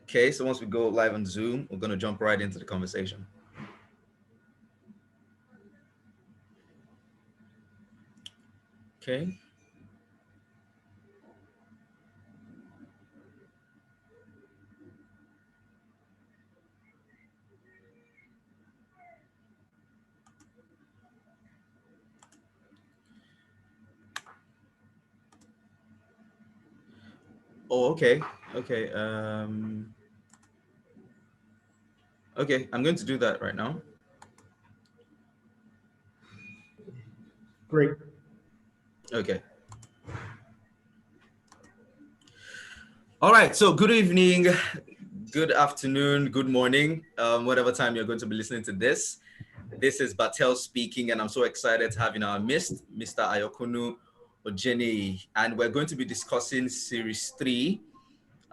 Okay, so once we go live on Zoom, we're going to jump right into the conversation. Okay. Oh, okay. Okay. Okay, I'm going to do that right now. Great. Okay. All right. So good evening, good afternoon, good morning, whatever time you're going to be listening to this. This is Batel speaking, and I'm so excited to have in our midst Mr. Ayokunnu Ojeniyi, and we're going to be discussing Series 3.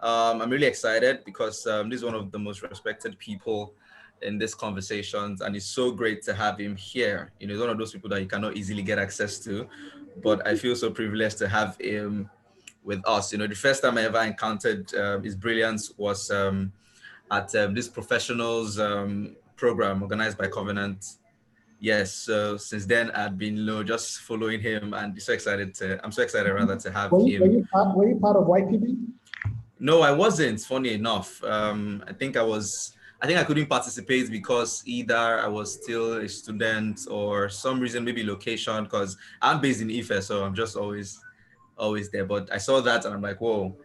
I'm really excited because this is one of the most respected people in these conversations, and it's so great to have him here. You know, he's one of those people that you cannot easily get access to, but I feel so privileged to have him with us. You know, the first time I ever encountered his brilliance was at this professionals program organized by Covenant. Yes, so since then I've been, just following him, and I'm so excited rather to have him. Were you part of YPB? No, I wasn't. Funny enough, I think I couldn't participate because either I was still a student or some reason, maybe location. Because I'm based in Ife, so I'm just always there. But I saw that and I'm like, whoa,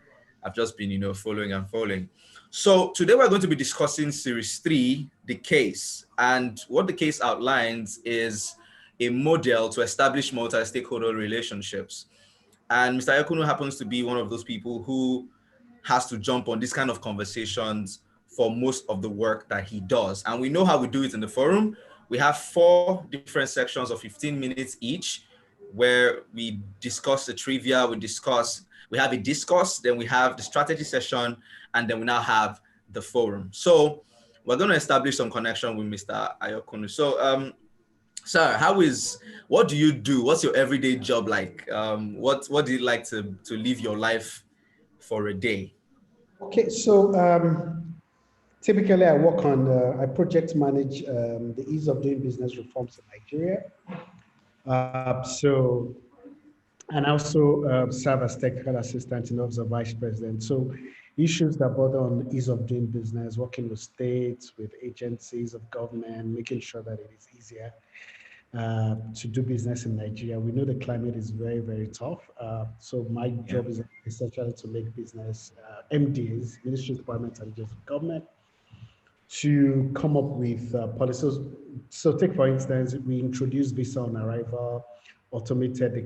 I've just been, following and following. So today we're going to be discussing Series 3, the case. And what the case outlines is a model to establish multi-stakeholder relationships. And Mr. Ayokunnu happens to be one of those people who has to jump on this kind of conversations for most of the work that he does. And we know how we do it in the forum. We have 4 different sections of 15 minutes each, where we discuss the trivia, we have a discourse, then we have the strategy session, and then we now have the forum. So we're going to establish some connection with Mr. Ayokunnu. So, sir, what do you do? What's your everyday job like? What do you like to live your life for a day? Okay, so typically I project manage the ease of doing business reforms in Nigeria. And also serve as technical assistant in Office of Vice President. So issues that border on ease of doing business, working with states, with agencies of government, making sure that it is easier to do business in Nigeria. We know the climate is very, very tough. So my Yeah. job is essentially to make business MDAs, Ministry of Department and Agencies of Government, to come up with policies. So take, for instance, we introduced visa on arrival, automated the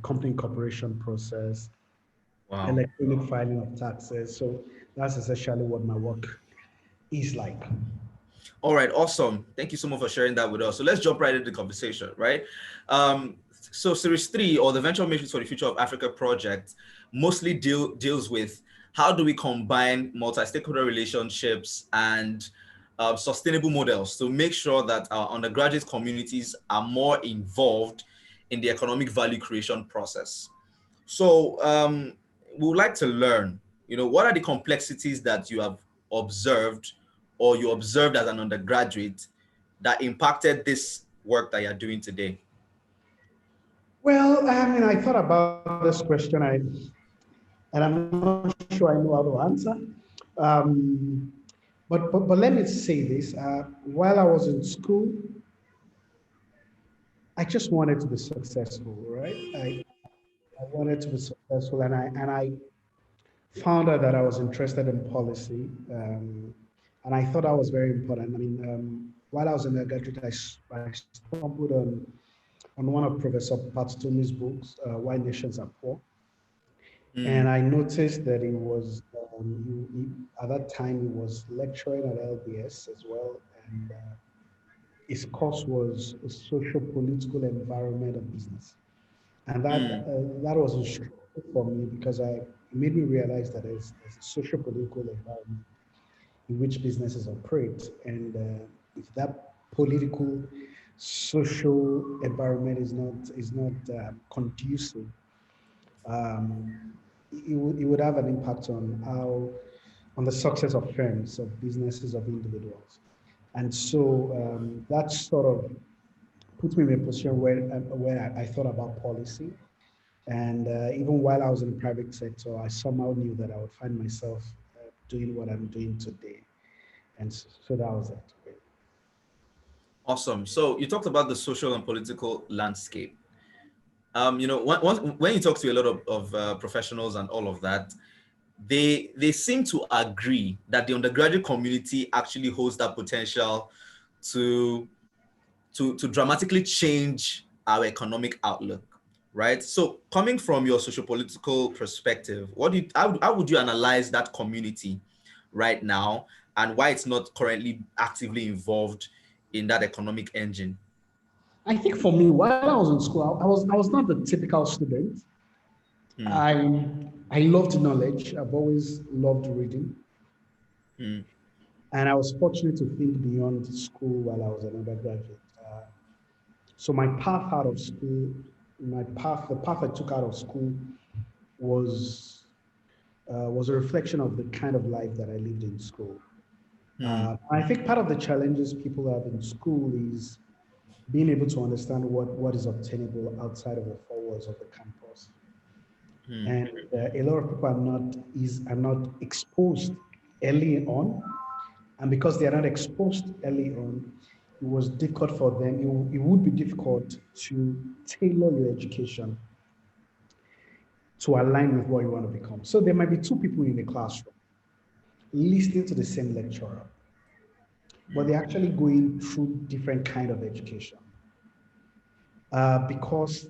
company incorporation process, Wow. electronic filing of taxes. So that's essentially what my work is like. All right, awesome. Thank you so much for sharing that with us. So let's jump right into the conversation, right? So Series 3, or the Venture Matrix for the Future of Africa project, mostly deals with how do we combine multi-stakeholder relationships and sustainable models to make sure that our undergraduate communities are more involved in the economic value creation process. So we would like to learn, what are the complexities that you have observed or you observed as an undergraduate that impacted this work that you're doing today? Well, I mean, I thought about this question, and I'm not sure I know how to answer. Um, but let me say this: while I was in school, I just wanted to be successful, right? I wanted to be successful, and I found out that I was interested in policy, and I thought that was very important. I mean, while I was in the graduate, I stumbled on one of Professor Patumi's books, Why Nations Are Poor. And Mm, I noticed that he was, at that time, he was lecturing at LBS as well. And his course was a social political environment of business. And mm, that was instructive for me because it made me realize that there's a social political environment in which businesses operate. And if that political, social environment is not conducive, um, it would have an impact on how on the success of firms, of businesses, of individuals. And so that sort of put me in a position where I thought about policy. And even while I was in the private sector, I somehow knew that I would find myself doing what I'm doing today. And so that was it. Awesome. So you talked about the social and political landscape. When you talk to a lot of professionals and all of that, they seem to agree that the undergraduate community actually holds that potential to to dramatically change our economic outlook, right? So coming from your sociopolitical perspective, how would you analyze that community right now and why it's not currently actively involved in that economic engine? I think for me, while I was in school, I was not the typical student. Hmm. I loved knowledge. I've always loved reading. Hmm. And I was fortunate to think beyond school while I was an undergraduate. So my path out of school, the path I took out of school was was a reflection of the kind of life that I lived in school. Hmm. I think part of the challenges people have in school is being able to understand what is obtainable outside of the four walls of the campus. Hmm. And a lot of people are not exposed early on, and because they are not exposed early on, it was difficult for them. It would be difficult to tailor your education to align with what you want to become. So there might be two people in the classroom listening to the same lecturer, but Hmm. they're actually going through different kind of education because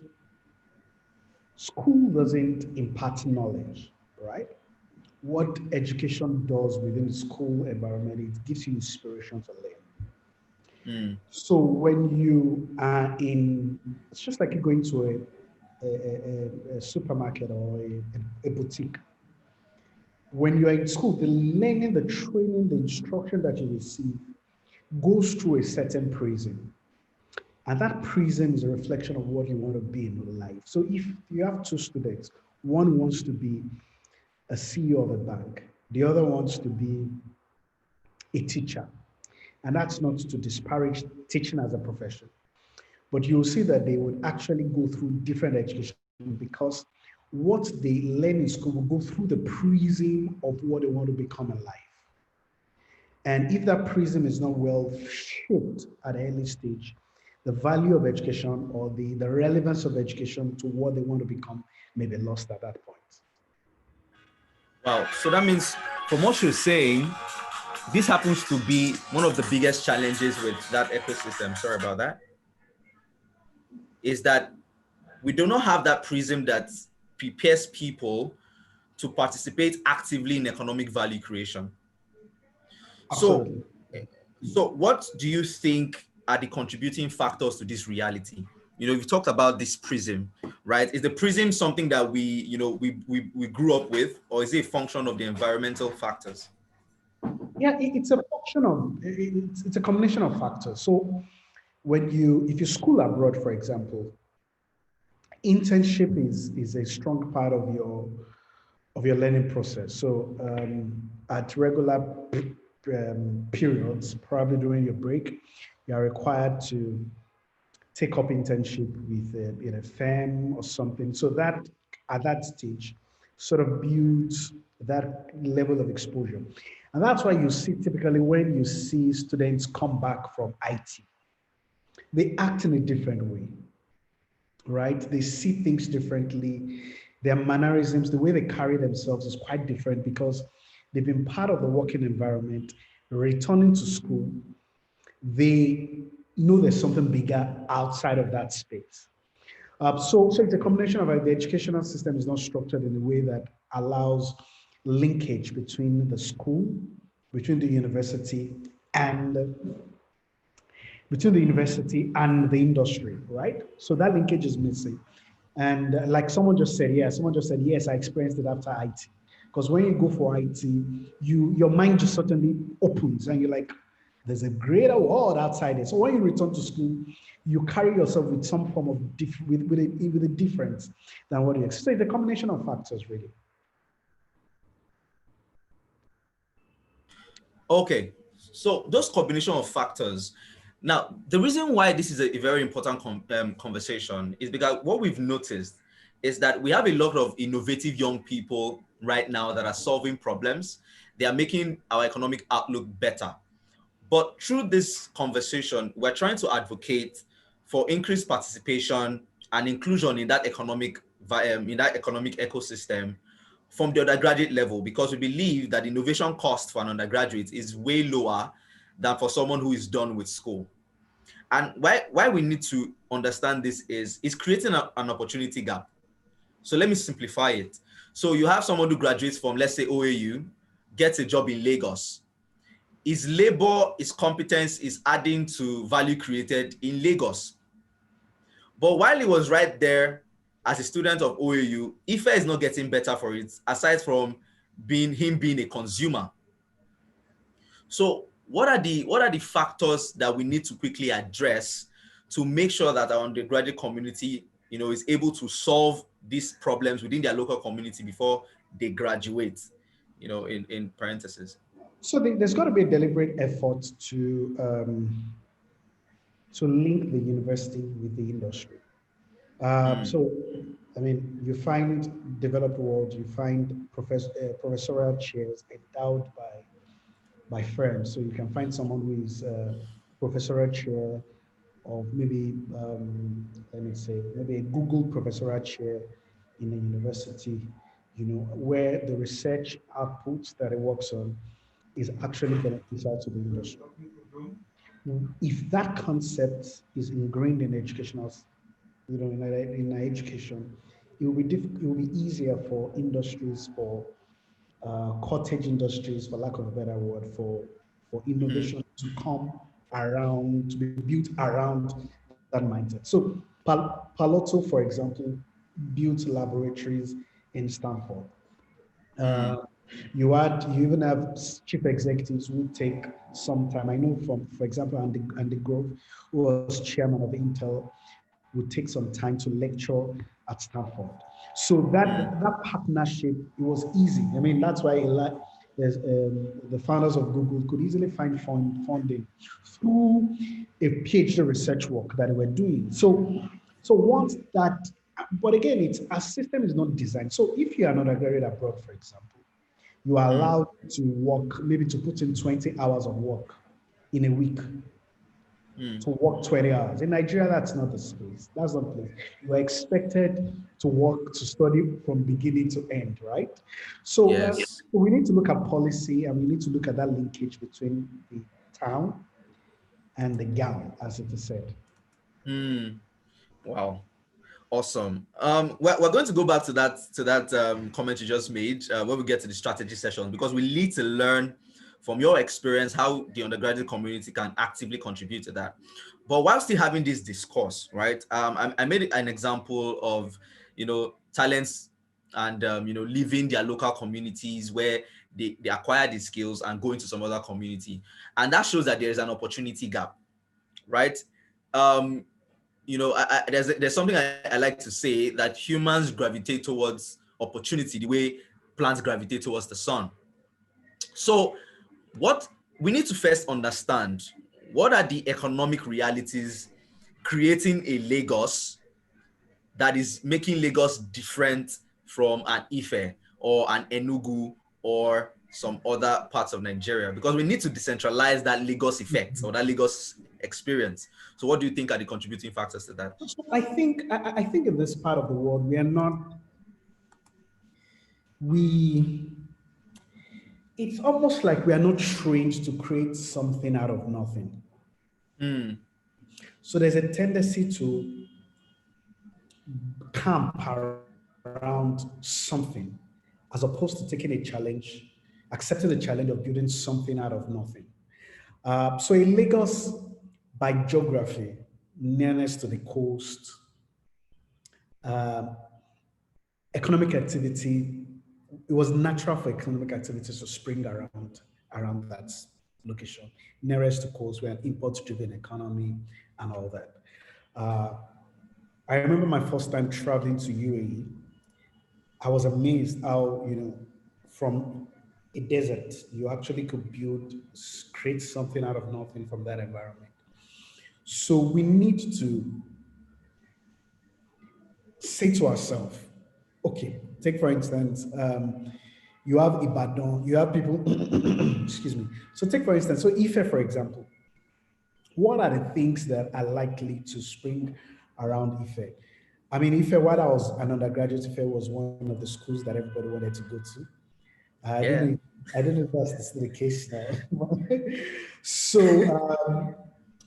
school doesn't impart knowledge, right? What education does within the school environment, it gives you inspiration to learn. Hmm. So when you are in, it's just like you're going to a supermarket or a boutique. When you're in school, the learning, the training, the instruction that you receive goes through a certain prism. And that prism is a reflection of what you want to be in life. So if you have two students, one wants to be a CEO of a bank, the other wants to be a teacher. And that's not to disparage teaching as a profession, but you'll see that they would actually go through different education because what they learn in school will go through the prism of what they want to become in life. And if that prism is not well shaped at an early stage, the value of education or the relevance of education to what they want to become may be lost at that point. Wow. So that means, from what you're saying, this happens to be one of the biggest challenges with that ecosystem. Sorry about that. Is that we do not have that prism that prepares people to participate actively in economic value creation. So, Absolutely. so what do you think are the contributing factors to this reality? We've talked about this prism, right? Is the prism something that we grew up with, or is it a function of the environmental factors? Yeah, it's a function of it's a combination of factors. So if you school abroad, for example, internship is a strong part of your learning process. So at regular periods, probably during your break, you are required to take up internship with in a firm or something. So that at that stage sort of builds that level of exposure. And that's why you see typically when you see students come back from IT, they act in a different way, right? They see things differently. Their mannerisms, the way they carry themselves is quite different because they've been part of the working environment. Returning to school, they know there's something bigger outside of that space. So it's a combination of the educational system is not structured in a way that allows linkage between the school, between the university, and the industry, right? So that linkage is missing. And like someone just said, yes, I experienced it after IT. Because when you go for IT, your mind just suddenly opens and you're like, there's a greater world outside it. So when you return to school, you carry yourself with some form of with a difference than what you expect. So it's a combination of factors, really. Okay, so those combination of factors. Now, the reason why this is a very important conversation is because what we've noticed is that we have a lot of innovative young people right now that are solving problems. They are making our economic outlook better. But through this conversation, we're trying to advocate for increased participation and inclusion in that economic ecosystem from the undergraduate level, because we believe that innovation cost for an undergraduate is way lower than for someone who is done with school. And why we need to understand this is creating an opportunity gap. So let me simplify it. So you have someone who graduates from, let's say, OAU, gets a job in Lagos. His labor, his competence is adding to value created in Lagos. But while he was right there as a student of OAU, Ife is not getting better for it, aside from being a consumer. So what are the factors that we need to quickly address to make sure that our undergraduate community, is able to solve these problems within their local community before they graduate, in parentheses. So there's got to be a deliberate effort to link the university with the industry. Mm, So, I mean, you find developed world, you find professorial chairs endowed by firms. So you can find someone who is professorial chair of maybe, let me say, maybe a Google professorial chair in a university, where the research outputs that it works on is actually beneficial to the industry. If that concept is ingrained in educational, in our education, it will be easier for industries, for cottage industries, for lack of a better word, for mhm, innovation to come around, to be built around that mindset. So Paloto, for example, built laboratories in Stanford. mm, Uh, you even have chief executives who take some time. I know from, for example, Andy Grove, who was chairman of Intel, would take some time to lecture at Stanford. So mm, that partnership, it was easy. I mean, that's why the founders of Google could easily find funding through a PhD research work that they were doing. So once that, but again, it's our system is not designed. So if you are not a graduate abroad, for example, you are mm, allowed to work, maybe to put in 20 hours of work in a week, mm. to work 20 hours. In Nigeria, that's not the space. That's not the place. You are expected to work, to study from beginning to end, right? So Yes. we need to look at policy, and we need to look at that linkage between the town and the gown, as it is said. Mm. Wow. Awesome. We're going to go back to that comment you just made when we get to the strategy session, because we need to learn from your experience how the undergraduate community can actively contribute to that. But while still having this discourse, right? I made an example of talents and leaving their local communities where they acquire the skills and going to some other community, and that shows that there is an opportunity gap, right? Um, there's something I like to say, that humans gravitate towards opportunity the way plants gravitate towards the sun. So what we need to first understand, what are the economic realities creating a Lagos that is making Lagos different from an Ife or an Enugu or some other parts of Nigeria, because we need to decentralize that Lagos effect or that Lagos experience. So what do you think are the contributing factors to that? So I think in this part of the world, we are not, we it's almost like we are not trained to create something out of nothing. Mm, So there's a tendency to camp around something, as opposed to taking a challenge, accepting the challenge of building something out of nothing. So in Lagos, by geography, nearness to the coast, economic activity, it was natural for economic activities to spring around that location, nearest to coast, we're an import-driven economy and all that. Uh, I remember my first time traveling to UAE. I was amazed how, from a desert. You actually could create something out of nothing from that environment. So we need to say to ourselves, okay, take for instance, you have Ibadan, you have people, excuse me. So take for instance, so Ife, for example, what are the things that are likely to spring around Ife? I mean, Ife, while I was an undergraduate, Ife was one of the schools that everybody wanted to go to. I don't Yeah. know. I don't know if that's still the case now. so,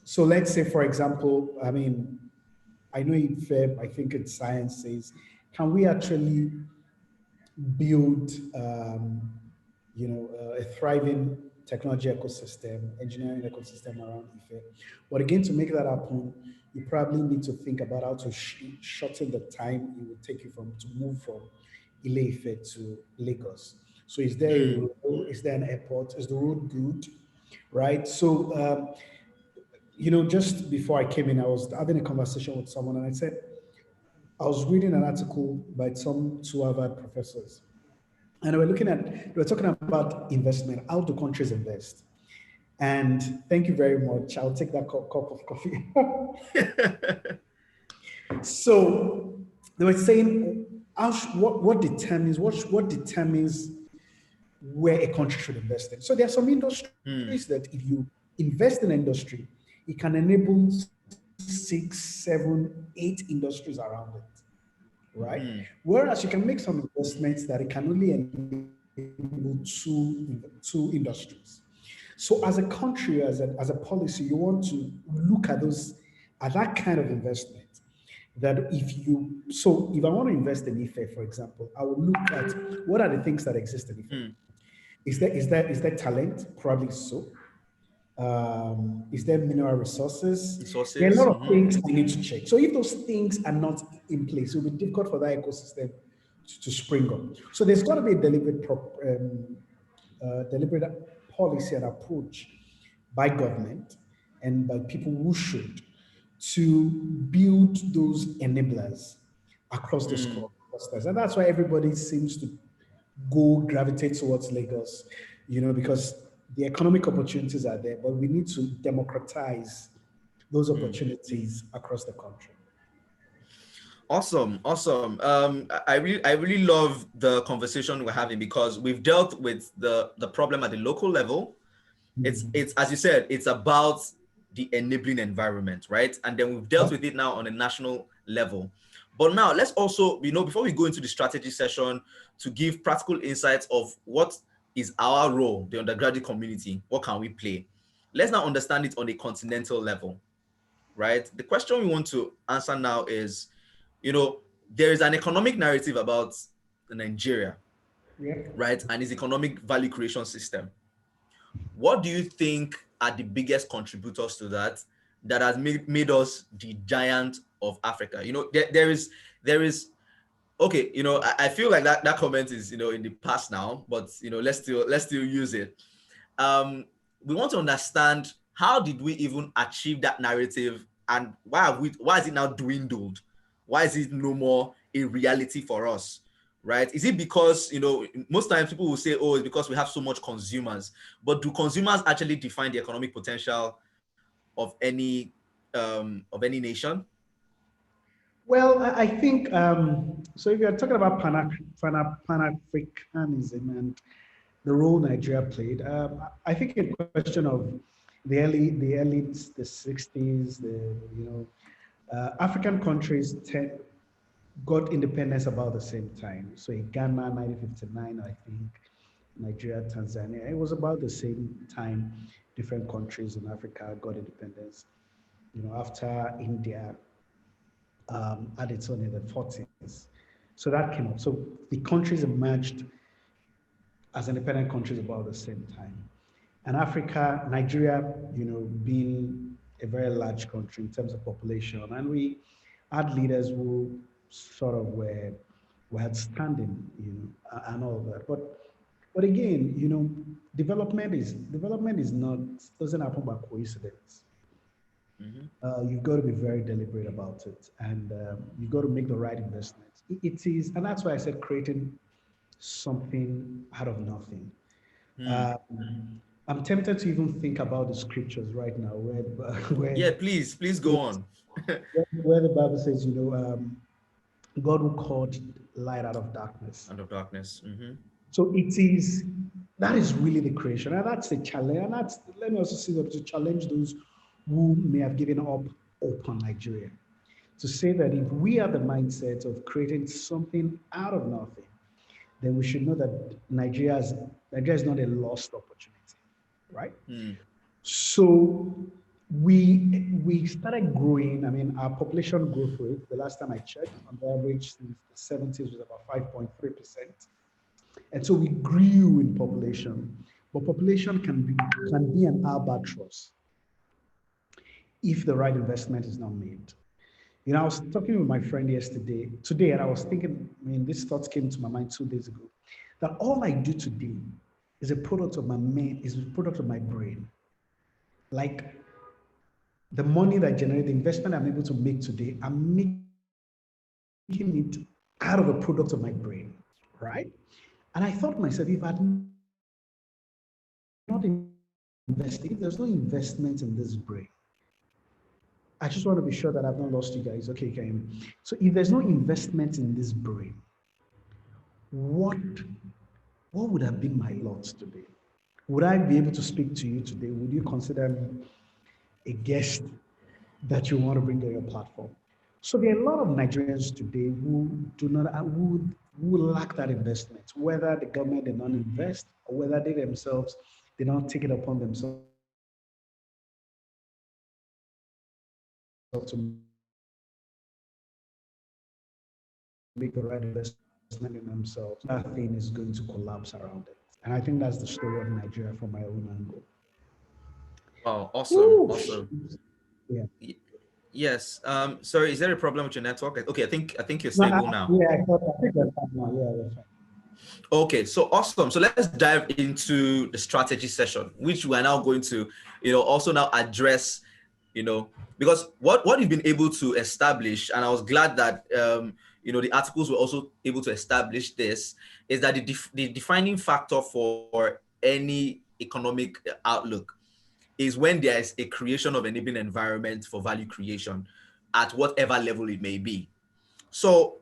so let's say, for example, I mean, I know Ife, I think it's science says, can we actually build, a thriving technology ecosystem, engineering ecosystem around Ife. But again, to make that happen, you probably need to think about how to shorten the time it would take you to move from Ile Ife to Lagos. So is there a Mm, road? Is there an airport? Is the road good? Right. So, just before I came in, I was having a conversation with someone, and I said I was reading an article by some two Harvard professors, and we're talking about investment. How do countries invest? And thank you very much. I'll take that cup of coffee. So they were saying, what determines where a country should invest in? So there are some industries mm, that if you invest in an industry, it can enable six, seven, eight industries around it, right? mm, Whereas you can make some investments that it can only enable two industries. So as a country, as a policy, you want to look at that kind of investment. That if I want to invest in Ife, for example, I will look at what are the things that exist in Ife. mm. Is there talent? Probably so. Is there mineral resources? There are a Resources. lot of Mm-hmm. things we need to check. So if those things are not in place, it will be difficult for that ecosystem to spring up. So there's got to be a deliberate policy and approach by government and by people who should to build those enablers across those Mm, clusters. And that's why everybody seems to gravitate towards Lagos, because the economic opportunities are there, but we need to democratize those mm. opportunities across the country. Awesome, awesome. I really love the conversation we're having because we've dealt with the problem at the local level. It's as you said, it's about the enabling environment, right? And then we've dealt Yeah. with it now on a national level. But now let's also, before we go into the strategy session, to give practical insights of what is our role, the undergraduate community, what can we play? Let's now understand it on a continental level, right? The question we want to answer now is, there is an economic narrative about Nigeria, Yeah. right? And its economic value creation system. What do you think are the biggest contributors to that has made us the giant of Africa? There is okay, I feel like that comment is in the past now, but let's still use it. um, we want to understand, how did we even achieve that narrative, and why is it now dwindled? Why is it no more a reality for us? Right? Is it because most times people will say, oh, it's because we have so much consumers, but do consumers actually define the economic potential of any nation? Well, I think so. If you're talking about Pan-Africanism and the role Nigeria played, I think in question of the early the 60s, African countries got independence about the same time. So in Ghana, 1959, I think, Nigeria, Tanzania, it was about the same time different countries in Africa got independence. After India had its own in the 40s. So that came up. So the countries emerged as independent countries about the same time. And Africa, Nigeria, being a very large country in terms of population, and we had leaders who sort of were outstanding, and all of that. But again, development is not doesn't happen by coincidence. Mm-hmm. You've got to be very deliberate about it, and you've got to make the right investments. It is, and that's why I said creating something out of nothing. Hmm. I'm tempted to even think about the scriptures right now, where where Yeah, please go on. where the Bible says, God will call light out of darkness. Out of darkness. Hmm. So it is that is really the creation, and that's a challenge. And that's let me also say that to challenge those who may have given up hope on Nigeria. To say that if we have the mindset of creating something out of nothing, then we should know that Nigeria is not a lost opportunity, right? Hmm. So we started growing. I mean, our population growth rate, the last time I checked, on the average since the 70s was about 5.3%. And so we grew in population. But population can be an albatross if the right investment is not made. I was talking with my friend today, and I was thinking, I mean, this thought came to my mind 2 days ago, that all I do today is a product of my brain. Like the money that generates the investment I'm able to make today, I'm making it out of a product of my brain, right? And I thought to myself, if I'd not invested, if there's no investment in this brain, I just want to be sure that I've not lost you guys. Okay, you can hear me. So if there's no investment in this brain, what what would have been my lot today? Would I be able to speak to you today? Would you consider me a guest that you want to bring on your platform? So there are a lot of Nigerians today who lack that investment, whether the government did not invest or whether they themselves did not take it upon themselves to make the right investment in themselves. And I think that's the story of Nigeria from my own angle. If we don't invest in ourselves, the entire thing is going to collapse around it. And I think that's the story of Nigeria from my own angle. Wow, awesome, Woo! awesome. Yeah. Y- Yes. Sorry, is there a problem with your network? Okay, I think you're No, stable now. yeah, I think we're fine now. Yeah, we're fine. Okay, so awesome. So let's dive into the strategy session, which we are now going to, also now address, because what you've been able to establish, and I was glad that the articles were also able to establish this, is that the defining factor for any economic outlook is when there is a creation of enabling environment for value creation at whatever level it may be. So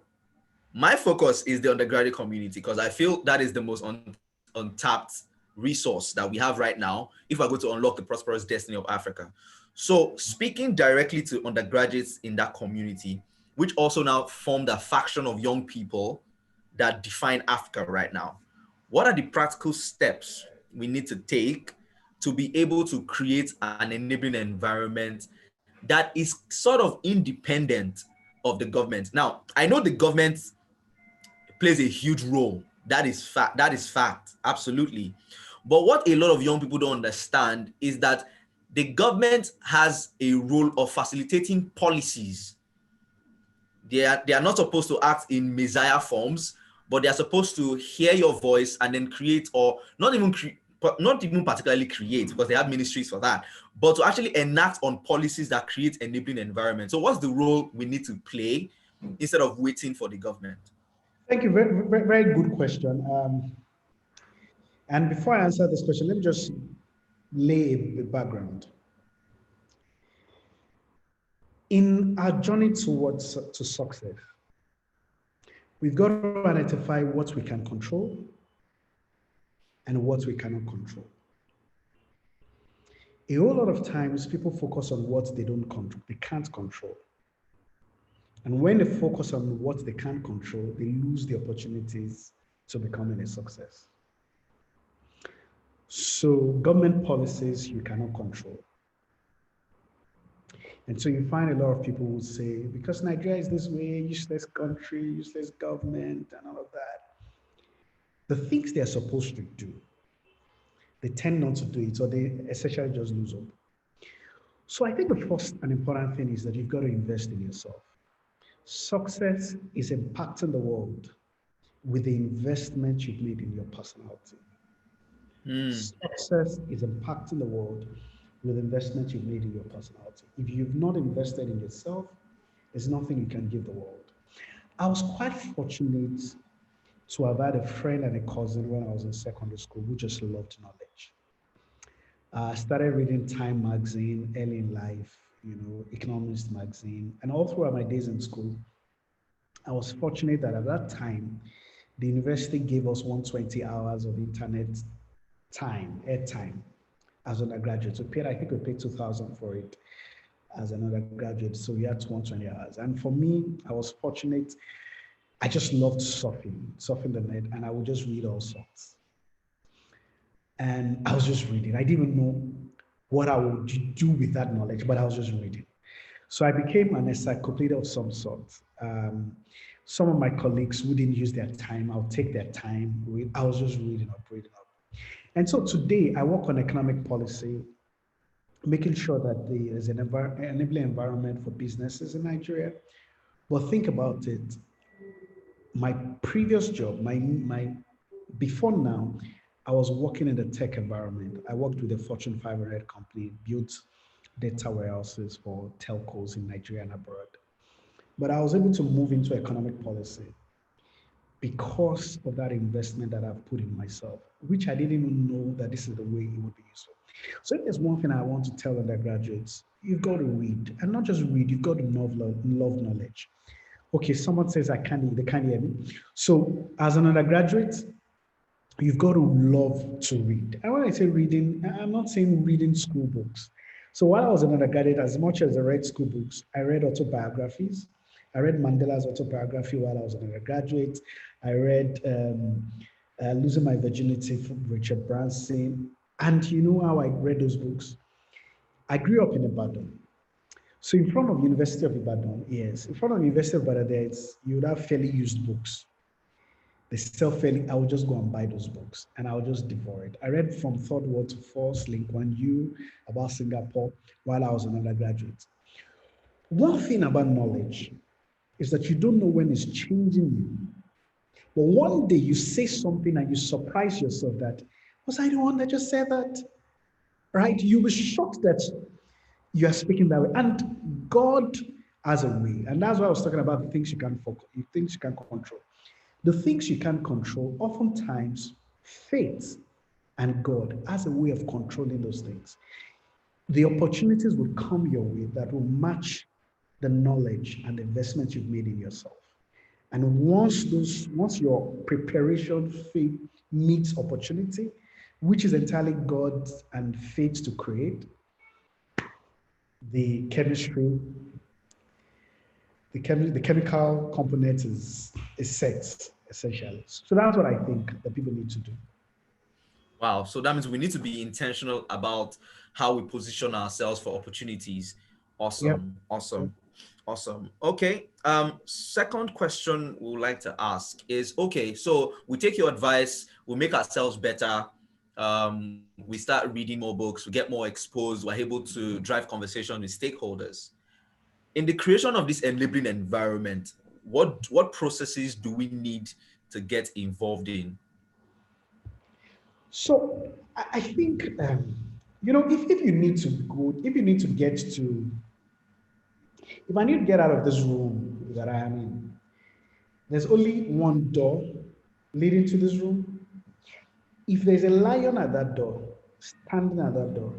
my focus is the undergraduate community because I feel that is the most untapped resource that we have right now if we're going to unlock the prosperous destiny of Africa. So speaking directly to undergraduates in that community, which also now form the faction of young people that define Africa right now, what are the practical steps we need to take to be able to create an enabling environment that is sort of independent of the government? Now, I know the government plays a huge role. That is fact. That is fact. Absolutely. But what a lot of young people don't understand is that the government has a role of facilitating policies. They are not supposed to act in messiah forms, but they are supposed to hear your voice and then create, or not even particularly create, because they have ministries for that, but to actually enact on policies that create enabling environment. So what's the role we need to play instead of waiting for the government? Thank you. Very, very, very good question. And before I answer this question, let me just lay a background. In our journey towards to success, we've got to identify what we can control and what we cannot control. A whole lot of times, people focus on what they can't control. And when they focus on what they can't control, they lose the opportunities to becoming a success. So government policies you cannot control. And so you find a lot of people who say, because Nigeria is this way, useless country, useless government, and all of that. The things they're supposed to do, they tend not to do it, or they essentially just lose hope. So I think the first and important thing is that you've got to invest in yourself. Success is impacting the world with the investment you've made in your personality. Hmm. Success is impacting the world with investment you've made in your personality. If you've not invested in yourself, there's nothing you can give the world. I was quite fortunate So I've had a friend and a cousin when I was in secondary school who just loved knowledge. I started reading Time magazine early in life, Economist magazine, and all throughout my days in school, I was fortunate that at that time, the university gave us 120 hours of internet time, airtime, as undergraduates. I think we paid 2,000 for it as an undergraduate, so we had 120 hours. And for me, I was fortunate. I just loved surfing the net, and I would just read all sorts. And I was just reading. I didn't even know what I would do with that knowledge, but I was just reading. So I became an encyclopedia of some sort. Some of my colleagues wouldn't use their time. I'll take their time. I was just reading up, reading up. And so today I work on economic policy, making sure that there is an enabling environment for businesses in Nigeria. But think about it. My previous job, my before now, I was working in the tech environment. I worked with a Fortune 500 company, built data warehouses for telcos in Nigeria and abroad. But I was able to move into economic policy because of that investment that I've put in myself, which I didn't even know that this is the way it would be useful. So if there's one thing I want to tell undergraduates, you've got to read, and not just read, you've got to love knowledge. Okay, someone says they can't hear me. So as an undergraduate, you've got to love to read. And when I say reading, I'm not saying reading school books. So while I was an undergraduate, as much as I read school books, I read autobiographies. I read Mandela's autobiography while I was an undergraduate. I read Losing My Virginity from Richard Branson. And you know how I read those books? I grew up in Ibadan. So in front of University of Ibadan, yes, in front of University of Ibadan, you would have fairly used books. They sell fairly, I would just go and buy those books and I would just devour it. I read From Third World to Fourth, Lee Kuan Yew, about Singapore while I was an undergraduate. One thing about knowledge is that you don't know when it's changing you. But one day you say something and you surprise yourself that, was I the one that just said that? Right? You will shocked that you are speaking that way. And God has a way. And that's why I was talking about the things you can't focus, the things you can't control. The things you can't control, oftentimes faith and God has a way of controlling those things. The opportunities will come your way that will match the knowledge and the investment you've made in yourself. And once your preparation faith meets opportunity, which is entirely God and faith to create, the chemistry, the chemical component is set essentially. So that's what I think that people need to do. Wow. So that means we need to be intentional about how we position ourselves for opportunities. Yep. Awesome. Awesome. Awesome. Okay. Second question we would like to ask is, okay, so we take your advice, we make ourselves better. We start reading more books, we get more exposed, we're able to drive conversation with stakeholders. In the creation of this enabling environment, what processes do we need to get involved in? So I think if you need to go, if you need to get to, if I need to get out of this room that I am in, there's only one door leading to this room. If there's a lion at that door, standing at that door,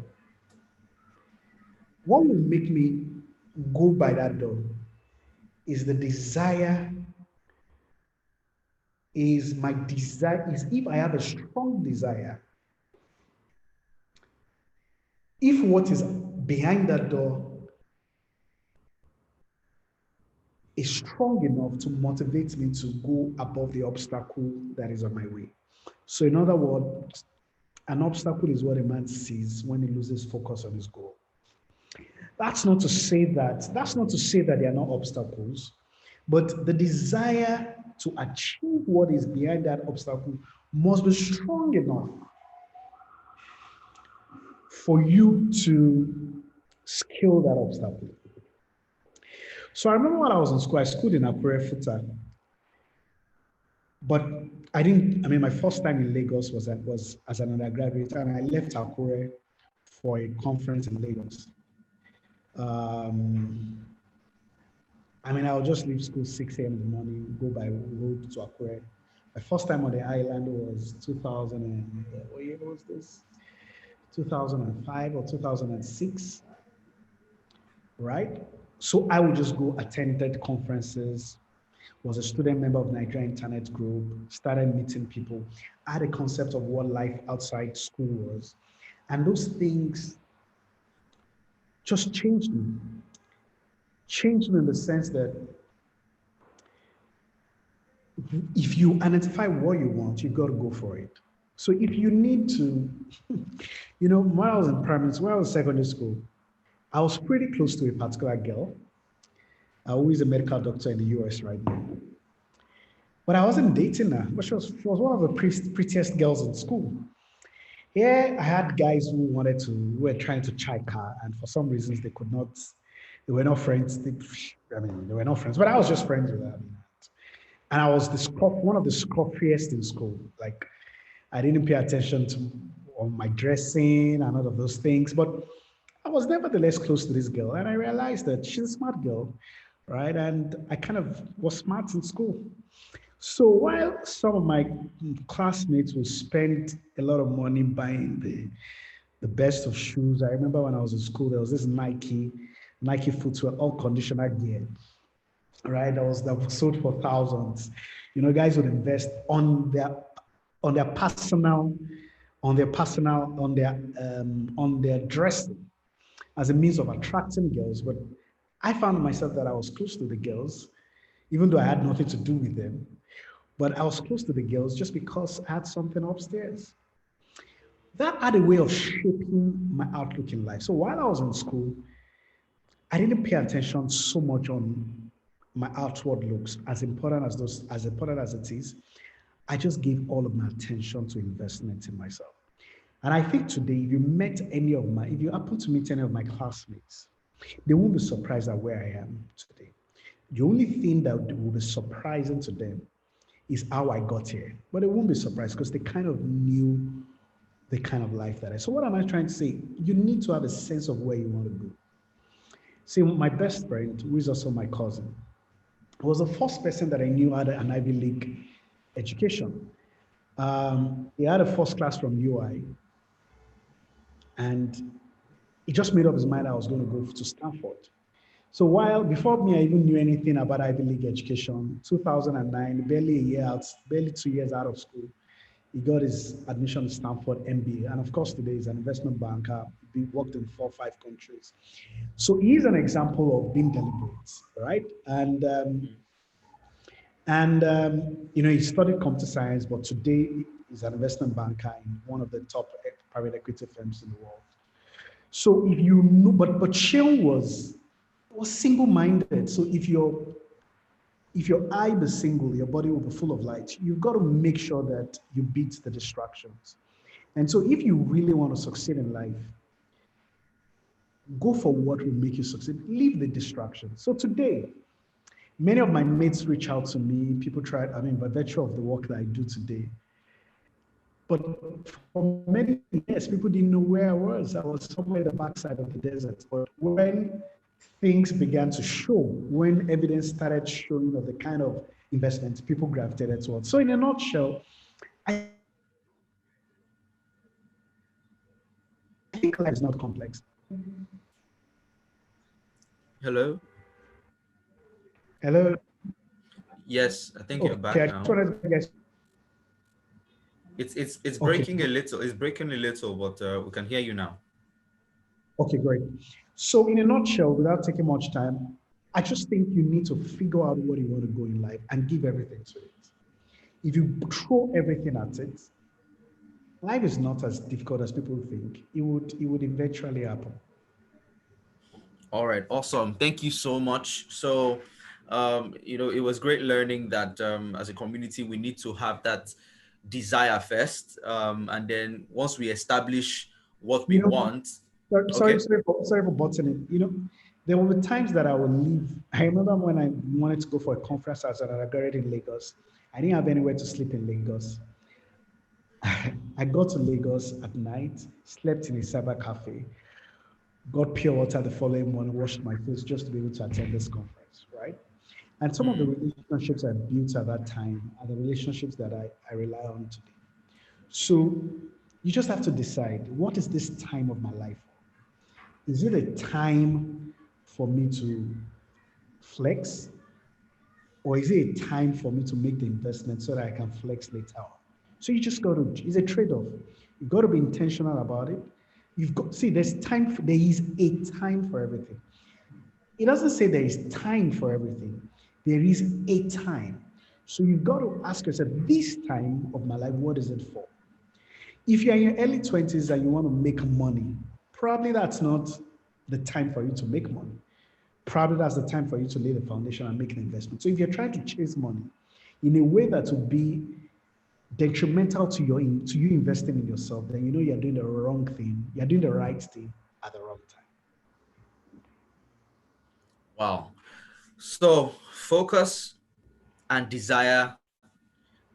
what will make me go by that door is the desire, is my desire, is if I have a strong desire, if what is behind that door is strong enough to motivate me to go above the obstacle that is on my way. So, in other words, an obstacle is what a man sees when he loses focus on his goal. That's not to say that there are no obstacles, but the desire to achieve what is behind that obstacle must be strong enough for you to scale that obstacle. So I remember when I was in school, I schooled in Akure Futa, but my first time in Lagos was as an undergraduate, and I left Akure for a conference in Lagos. Um, I'll just leave school 6 a.m. in the morning, go by road to Akure, My first time on the island was 2000 and what year was this? 2005 or 2006, right? So I would just go attended conferences, was a student member of Nigeria Internet Group, started meeting people. I had a concept of what life outside school was. And those things just changed me. Changed me in the sense that if you identify what you want, you got to go for it. So if you need to, when I was in primary school, when I was in secondary school, I was pretty close to a particular girl who is a medical doctor in the US right now. But I wasn't dating her, but she was one of the prettiest girls in school. Here, I had guys who were trying to check her, and for some reasons they were not friends. They were not friends, but I was just friends with her. And I was one of the scruffiest in school. Like, I didn't pay attention to on my dressing and all of those things, but I was nevertheless close to this girl, and I realized that she's a smart girl, right? And I kind of was smart in school. So while some of my classmates would spend a lot of money buying the best of shoes, I remember when I was in school, there was this Nike footwear, all conditioner gear, right? That was sold for thousands. Guys would invest on their personal, on their dressing as a means of attracting girls. But I found myself that I was close to the girls, even though I had nothing to do with them. But I was close to the girls just because I had something upstairs. That had a way of shaping my outlook in life. So while I was in school, I didn't pay attention so much on my outward looks, as important as it is. I just gave all of my attention to investment in myself. And I think today, if you happen to meet any of my classmates, they won't be surprised at where I am today. The only thing that will be surprising to them is how I got here. But they won't be surprised because they kind of knew the kind of life that I. So what am I trying to say? You need to have a sense of where you want to go. See, my best friend, who is also my cousin, was the first person that I knew had an Ivy League education. He had a first class from UI, and he just made up his mind I was going to go to Stanford. So while before me, I even knew anything about Ivy League education, 2009, barely a year out, barely 2 years out of school, he got his admission to Stanford MBA. And of course, today he's an investment banker. He worked in 4 or 5 countries. So he's an example of being deliberate, right? He studied computer science, but today he's an investment banker in one of the top private equity firms in the world. So if you know, but Sheil was single-minded. So if your eye is single, your body will be full of light. You've got to make sure that you beat the distractions. And so if you really want to succeed in life, go for what will make you succeed. Leave the distractions. So today, many of my mates reach out to me. People try, by virtue of the work that I do today. But for many years, people didn't know where I was. I was somewhere in the backside of the desert. But when things began to show, when evidence started showing of the kind of investments people gravitated towards. So in a nutshell, I think life is not complex. Hello? Hello? Yes, I think you're Okay, I back just now. wanted to guys. It's Okay, breaking a little. It's breaking a little, but we can hear you now. okay, great. So in a nutshell, without taking much time, I just think you need to figure out what you want to go in life and give everything to it. If you throw everything at it, life is not as difficult as people think. It would eventually happen. All right, awesome. Thank you so much. So, it was great learning that as a community, we need to have that desire first. And then once we establish what we You know, want, sorry, okay. sorry for butting in. There will be times that I will leave. I remember when I wanted to go for a conference as an undergraduate in Lagos. I didn't have anywhere to sleep in Lagos. I got to Lagos at night, slept in a cyber cafe, got pure water the following morning, washed my face just to be able to attend this conference, right? And some of the Mm, relationships I built at that time are the relationships that I rely on today. So you just have to decide, what is this time of my life? Is it a time for me to flex, or is it a time for me to make the investment so that I can flex later on? So you just got to, it's a trade-off. You've got to be intentional about it. You've got, see, there is a time for everything. It doesn't say there is time for everything. There is a time. So you've got to ask yourself, this time of my life, what is it for? If you're in your early 20s and you want to make money, probably that's not the time for you to make money. Probably that's the time for you to lay the foundation and make an investment. So if you're trying to chase money in a way that will be detrimental to you investing in yourself, then you know you're doing the wrong thing. You're doing the right thing at the wrong time. wow. So focus and desire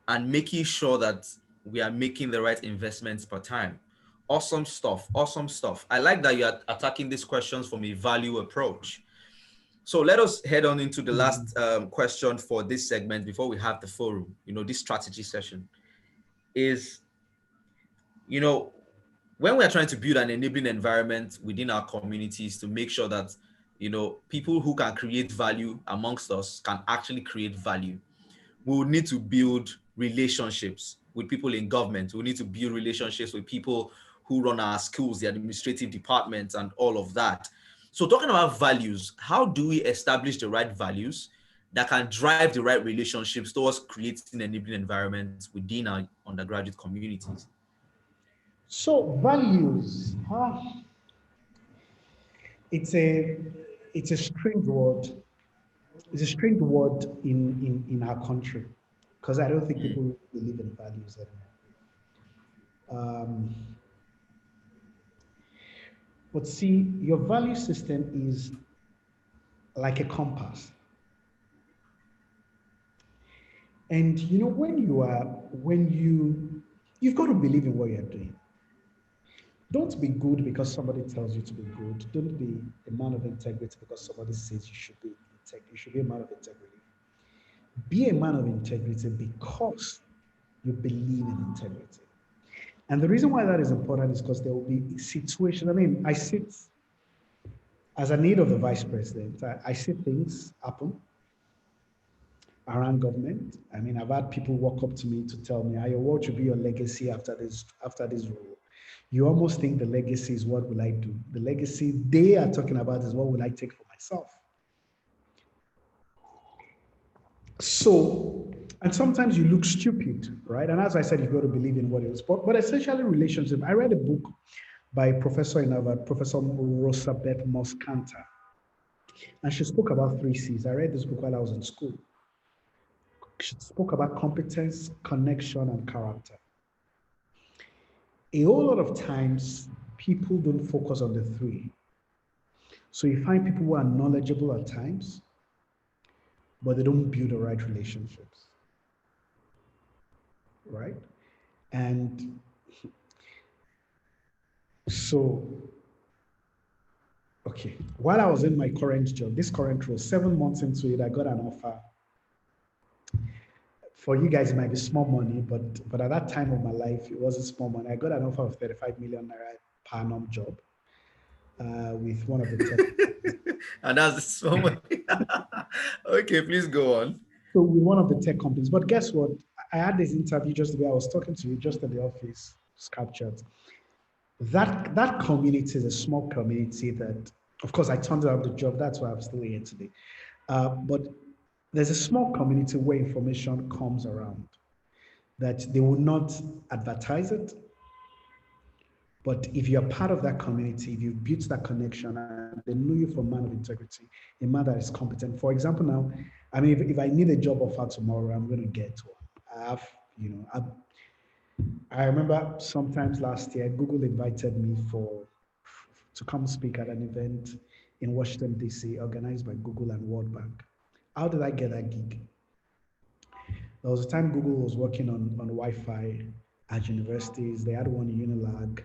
and making sure that we are making the right investments per time. Awesome stuff. Awesome stuff. I like that you are attacking these questions from a value approach. So let us head on into the Mhm. last question for this segment before we have the forum. This strategy session is, you know, when we are trying to build an enabling environment within our communities to make sure that, people who can create value amongst us can actually create value, we will need to build relationships with people in government. We need to build relationships with people who run our schools, the administrative departments, and all of that. So, talking about values, how do we establish the right values that can drive the right relationships towards creating enabling environments within our undergraduate communities? So values, it's a it's a strange word. It's a strange word in our country because I don't think Mm, people believe in values anymore. But see, your value system is like a compass. And you've got to believe in what you're doing. Don't be good because somebody tells you to be good. Don't be a man of integrity because somebody says you should be a man of integrity. Be a man of integrity because you believe in integrity. And the reason why that is important is because there will be situations. I mean, I sit as a need of the vice president. I see things happen around government. I mean, I've had people walk up to me to tell me, "Ayo, what should be your legacy after this role?" You almost think the legacy is what will I do. The legacy they are talking about is what will I take for myself. So, and sometimes you look stupid, right? And as I said, you've got to believe in what it is. But essentially, relationship. I read a book by Professor in Harvard, Professor Rosabeth Moscanta, and she spoke about three C's. I read this book while I was in school. She spoke about competence, connection, and character. A whole lot of times, people don't focus on the three. So you find people who are knowledgeable at times, but they don't build the right relationships, right? And so, okay, while I was in my current job, this current role, 7 months into it, I got an offer. For you guys, it might be small money, but at that time of my life, it wasn't small money. I got an offer of 35 million naira per annum job with one of the tech. and that's so much. Okay, please go on. So with one of the tech companies. But guess what? I had this interview just the way I was talking to you, just at the office, Snapchat. That community is a small community that, of course, I turned down the job. That's why I'm still here today. But there's a small community where information comes around that they will not advertise it. But if you're part of that community, if you've built that connection and they know you for a man of integrity, a man that is competent. For example, now, I mean, if I need a job offer tomorrow, I'm going to get one. I have, you know, I remember sometimes last year, Google invited me to come speak at an event in Washington, D.C., organized by Google and World Bank. How did I get that gig? There was a time Google was working on Wi-Fi at universities. They had one in Unilag.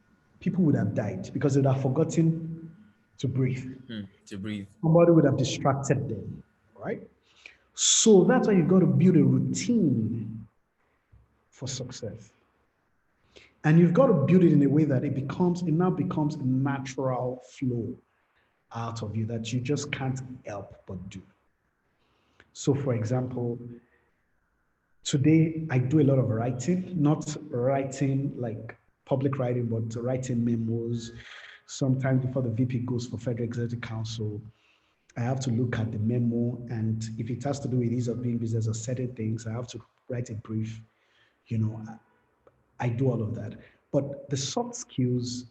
people would have died because they'd have forgotten to breathe. To breathe. Somebody would have distracted them, right? So that's why you got to build a routine for success. And you've got to build it in a way that it now becomes a natural flow out of you that you just can't help but do. So, for example, today I do a lot of writing, not writing like public writing, but writing memos. Sometimes before the VP goes for Federal Executive Council, I have to look at the memo, and if it has to do with ease of doing business or certain things, I have to write a brief. You know, I do all of that. But the soft skills,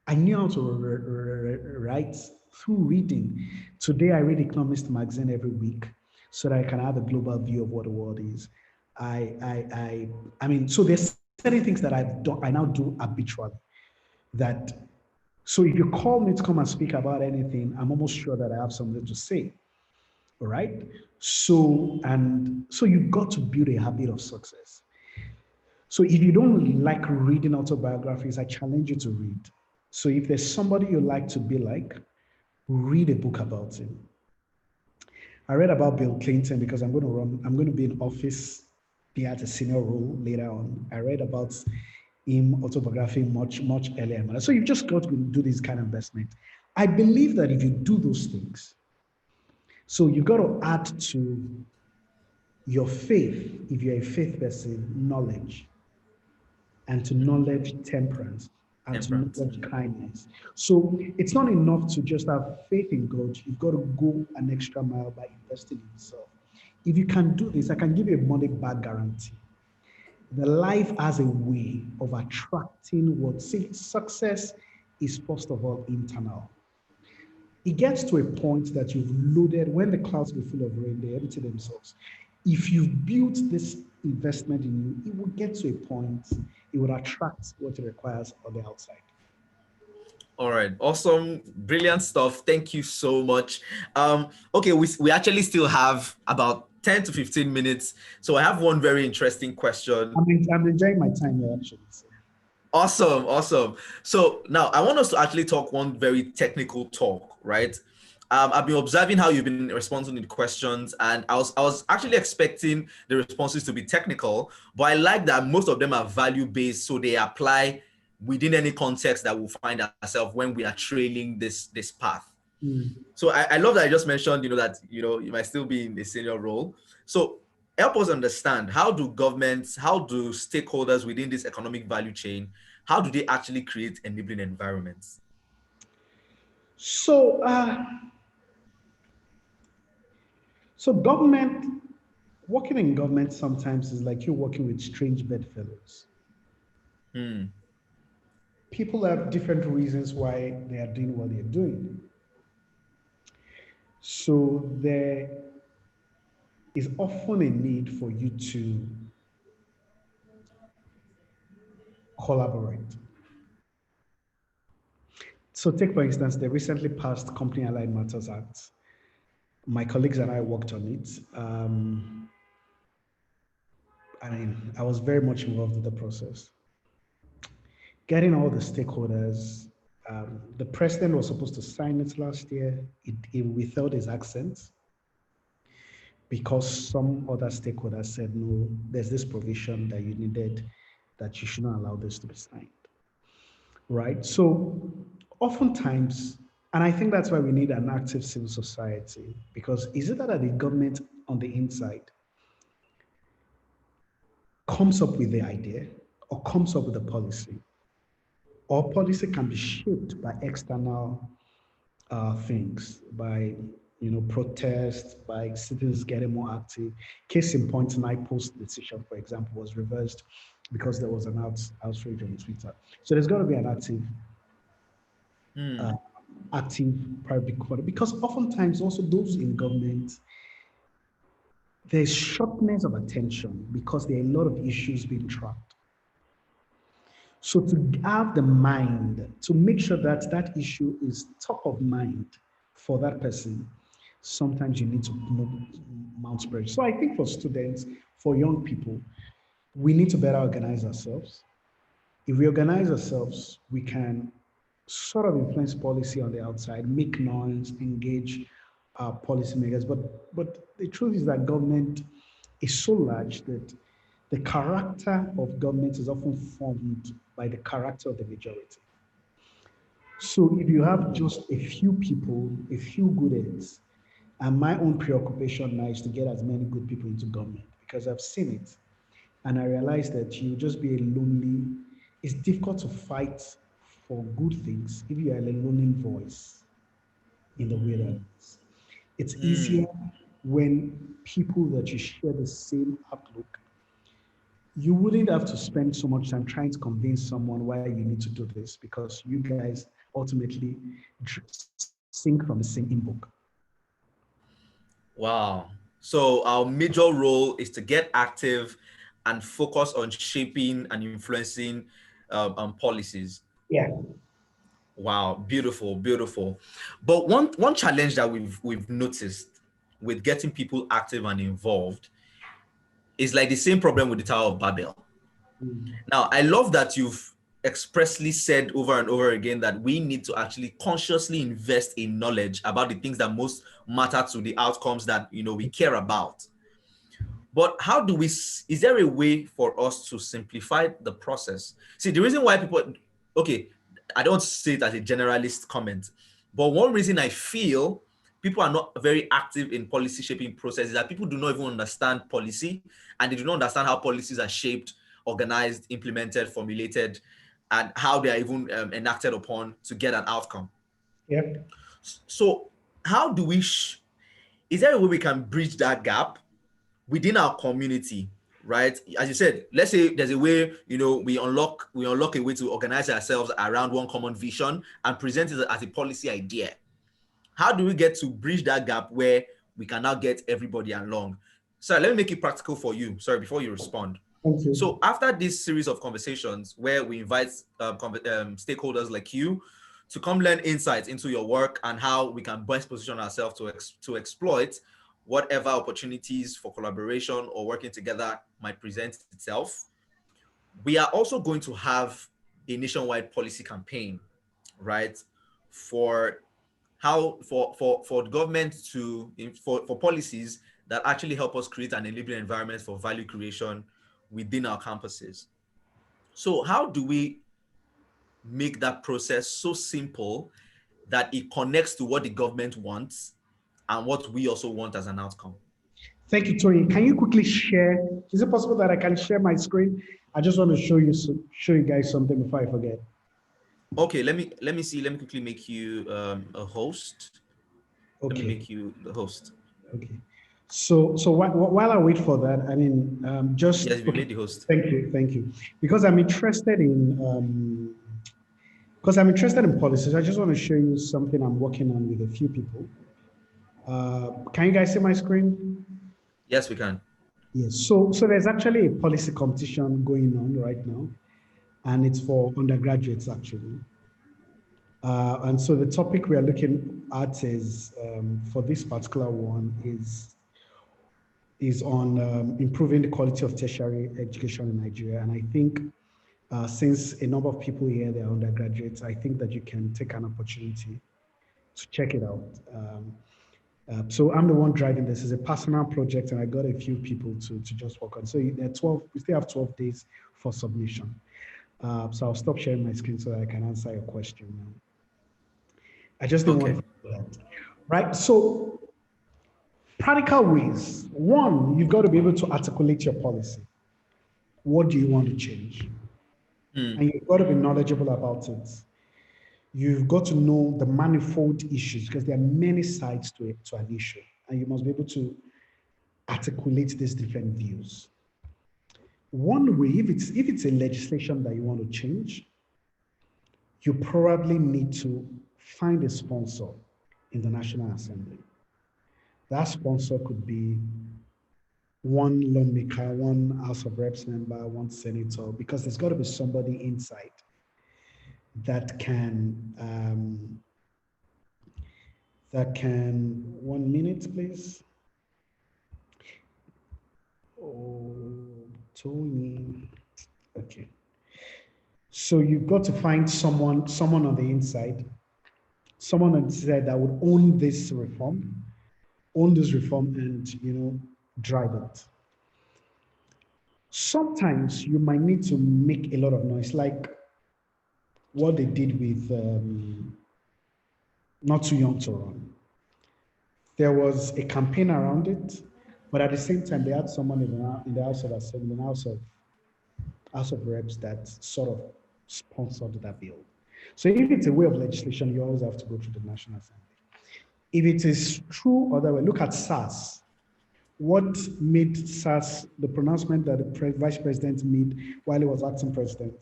I knew how to write through reading. Today, I read Economist magazine every week so that I can have a global view of what the world is. I mean, so there's certain things that I've done, I now do habitually. That so if you call me to come and speak about anything, I'm almost sure that I have something to say. All right. So you've got to build a habit of success. So if you don't like reading autobiographies, I challenge you to read. So if there's somebody you like to be like, read a book about him. I read about Bill Clinton because I'm going to be in office, be at a senior role later on. I read about him autobiography much earlier. So you've just got to do this kind of investment. I believe that if you do those things, so you've got to add to your faith, if you're a faith person, knowledge, and to knowledge temperance, and to Temperance. knowledge kindness. So it's not enough to just have faith in God. You've got to go an extra mile by investing in yourself. If you can do this, I can give you a money back guarantee. The life has a way of attracting what, see, success is first of all internal. It gets to a point that you've loaded, when the clouds go full of rain, they empty themselves. If you've built this investment in you, it will get to a point, it will attract what it requires on the outside. All right, awesome, brilliant stuff. Thank you so much. Okay, we actually still have about 10 to 15 minutes. So I have one very interesting question. I'm enjoying my time here, actually. So. Awesome, awesome. So now I want us to actually talk one very technical talk, right? I've been observing how you've been responding to the questions, and I was actually expecting the responses to be technical, but I like that most of them are value based, so they apply within any context that we'll find ourselves when we are trailing this path. So I love that I just mentioned, that you might still be in a senior role. So help us understand, how do governments, how do stakeholders within this economic value chain, how do they actually create enabling environments? So, so government, working in government sometimes is like you're working with strange bedfellows. People have different reasons why they are doing what they're doing. So there is often a need for you to collaborate. So take, for instance, the recently passed Company Allied Matters Act. My colleagues and I worked on it. I was very much involved in the process. Getting all the stakeholders, the president was supposed to sign it last year. It withheld his accent because some other stakeholders said, no, there's this provision that you needed, that you should not allow this to be signed. Right? So oftentimes, and I think that's why we need an active civil society, because is it that the government on the inside comes up with the idea or comes up with a policy, or policy can be shaped by external things, by protests, by citizens getting more active. Case in point, NIPO's decision, for example, was reversed because there was an outrage on Twitter. So there's got to be an active private quarter, because oftentimes also those in government, there's shortness of attention because there are a lot of issues being tracked. So to have the mind to make sure that that issue is top of mind for that person, sometimes you need to mount pressure. So I think for students, for young people, we need to better organize ourselves. If we organize ourselves, we can sort of influence policy on the outside, make noise, engage policymakers. But the truth is that government is so large that the character of government is often formed by the character of the majority. So if you have just a few people, a few good heads, and my own preoccupation now is to get as many good people into government because I've seen it. And I realized that you just be a lonely, it's difficult to fight for good things if you are a lonely voice in the Mm, wilderness. It's easier mm. when people that you share the same outlook, you wouldn't have to spend so much time trying to convince someone why you need to do this because you guys ultimately sing from the same hymn book. Wow. So our major role is to get active and focus on shaping and influencing policies. Yeah. Wow, beautiful, beautiful. But one challenge that we've noticed with getting people active and involved is like the same problem with the Tower of Babel. Mm. Now, I love that you've expressly said over and over again that we need to actually consciously invest in knowledge about the things that most matter to the outcomes that we care about. But how do we, is there a way for us to simplify the process? See, the reason why people, okay, I don't say it as a generalist comment, but one reason I feel people are not very active in policy shaping process is that people do not even understand policy and they do not understand how policies are shaped, organized, implemented, formulated, and how they are even enacted upon to get an outcome. Yep. So, how do we, is there a way we can bridge that gap within our community, right? As you said, let's say there's a way, we unlock a way to organize ourselves around one common vision and present it as a policy idea. How do we get to bridge that gap where we can now get everybody along? So let me make it practical for you. Sorry, before you respond. Thank So you. after this series of conversations where we invite stakeholders like you to come learn insights into your work and how we can best position ourselves to exploit whatever opportunities for collaboration or working together might present itself, we are also going to have a nationwide policy campaign, right? For how for the government to for policies that actually help us create an enabling environment for value creation within our campuses. So how do we make that process so simple that it connects to what the government wants and what we also want as an outcome? Thank you, Tony. Can you quickly share? Is it possible that I can share my screen? I just want to show you guys something before I forget. Okay, let me see. Let me quickly make you a host. Let me Okay. make you the host. Okay. So while I wait for that, I mean, just Yes, you've been okay. made the host. Thank you, because I'm interested in policies. I just want to show you something I'm working on with a few people. Can you guys see my screen? Yes, we can. Yes. So there's actually a policy competition going on right now, and it's for undergraduates actually. And so the topic we are looking at is for this particular one is on improving the quality of tertiary education in Nigeria. And I think since a number of people here they are undergraduates, I think that you can take an opportunity to check it out. So I'm the one driving this. It's a personal project, and I got a few people to just work on. So there are 12. We still have 12 days for submission. So I'll stop sharing my screen so that I can answer your question now. I just didn't want Okay. to do that. Right. So practical ways. One, you've got to be able to articulate your policy. What do you want to change? Hmm. And you've got to be knowledgeable about it. You've got to know the manifold issues because there are many sides to an issue. And you must be able to articulate these different views. One way, if it's a legislation that you want to change, you probably need to find a sponsor in the National Assembly. That sponsor could be one lawmaker, one House of Reps member, one senator, because there's got to be somebody inside that can 1 minute, please. Oh, Tony. Okay. So you've got to find someone on the inside, someone on the inside that would own this reform and, drive it. Sometimes you might need to make a lot of noise, like what they did with Not Too Young to Run. There was a campaign around it, but at the same time, they had someone in the House of Assembly, in the House of Reps that sort of sponsored that bill. So if it's a way of legislation, you always have to go through the National Assembly. If it is true or that way, look at SARS. What made SARS, the pronouncement that the vice president made while he was acting president,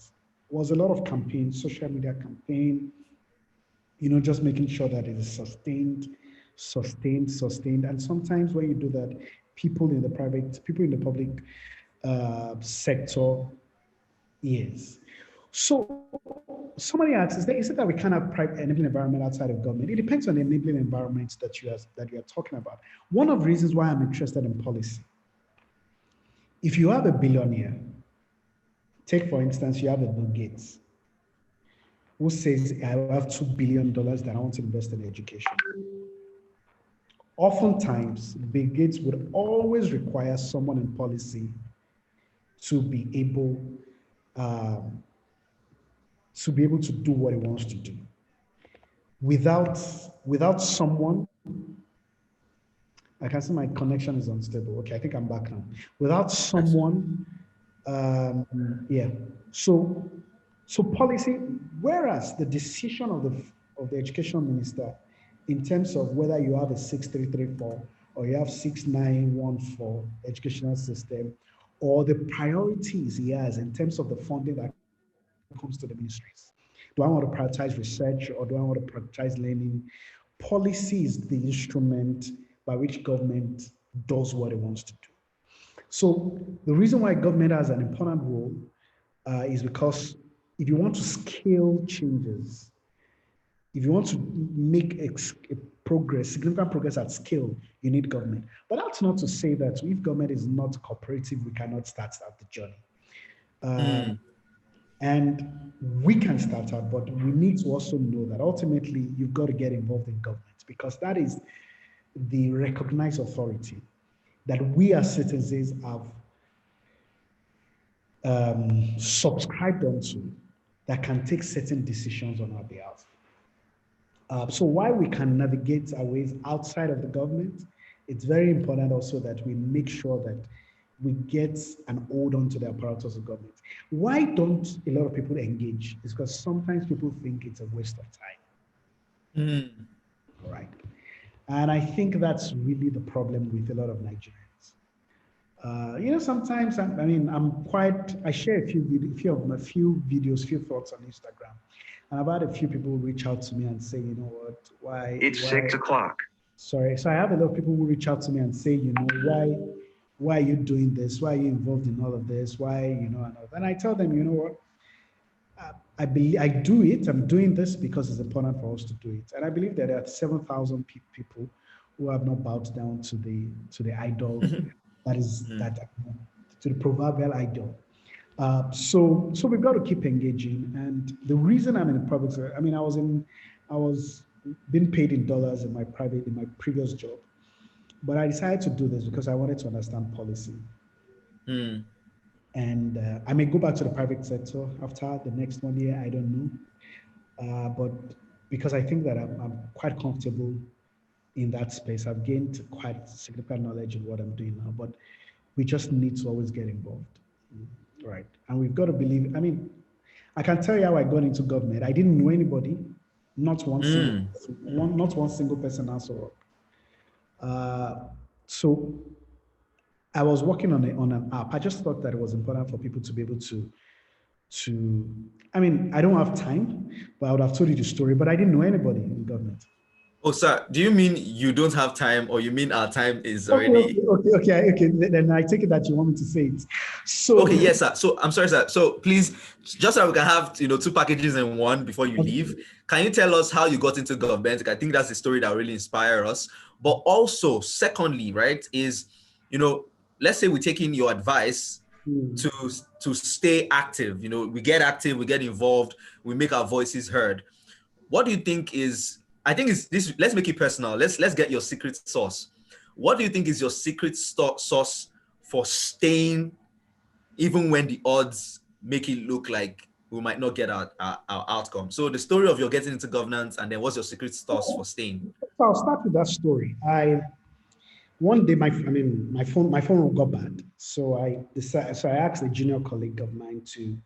was a lot of campaign, social media campaign, just making sure that it is sustained. And sometimes when you do that, people in the public sector, yes. So somebody asks, is it that we can't have private enabling environment outside of government? It depends on the enabling environment that you are talking about. One of the reasons why I'm interested in policy, if you have a billionaire, take for instance, you have a Bill Gates, who says, I have $2 billion that I want to invest in education. Oftentimes, Bill Gates would always require someone in policy to be able um, to do what he wants to do. Without someone, I can see my connection is unstable. Okay, I think I'm back now. Without Yes. someone, yeah. So, policy. Whereas the decision of the education minister, in terms of whether you have a 6334 or you have 6914 educational system, or the priorities he has in terms of the funding that comes to the ministries. Do I want to prioritize research or do I want to prioritize learning? Policy is the instrument by which government does what it wants to do. So the reason why government has an important role is because if you want to scale changes, if you want to make significant progress at scale, you need government. But that's not to say that if government is not cooperative, we cannot start the journey. Mm, And we can start out, but we need to also know that ultimately you've got to get involved in government because that is the recognized authority that we as citizens have subscribed onto that can take certain decisions on our behalf. So while we can navigate our ways outside of the government, it's very important also that we make sure that we get and hold on to the apparatus of government. Why don't a lot of people engage? It's because sometimes people think it's a waste of time. mm, All right. And I think that's really the problem with a lot of Nigerians. Sometimes I share few videos, few thoughts on Instagram. And I've had a few people reach out to me and say, you know what, why? It's 6 o'clock. Sorry. So I have a lot of people who reach out to me and say, why are you doing this? Why are you involved in all of this? Why, and I tell them, you know what, I believe I do it. I'm doing this because it's important for us to do it. And I believe that there are 7,000 people who have not bowed down to the idol that is mm, that to the proverbial idol. So we've got to keep engaging. And the reason I'm in the public sector, I was being paid in dollars in my previous job, but I decided to do this because I wanted to understand policy. mm, And I may go back to the private sector after the next 1 year. I don't know. But because I think that I'm quite comfortable in that space, I've gained quite significant knowledge in what I'm doing now. But we just need to always get involved, right? And we've got to believe. I can tell you how I got into government. I didn't know anybody, not one single, mm. not one single person also. So I was working on an app. I just thought that it was important for people to be able to. I don't have time, but I would have told you the story. But I didn't know anybody in government. Oh, sir, do you mean you don't have time or you mean our time is Okay, already? okay. Then I take it that you want me to say it. Okay, So, yes, sir. So I'm sorry, sir. So please, just so we can have two packages in one before you leave, okay, can you tell us how you got into government? I think that's the story that really inspire us. But also, secondly, right, is you know, let's say we take in your advice Mm. to to stay active. You know, we get active, we get involved, we make our voices heard. What do you think is, I think is this, let's make it personal. Let's get your secret sauce. What do you think is your secret sauce for staying even when the odds make it look like we might not get our outcome? So the story of your getting into governance, and then what's your secret sauce for staying? So I'll start with that story. I One day my phone got bad, so I asked a junior colleague of mine to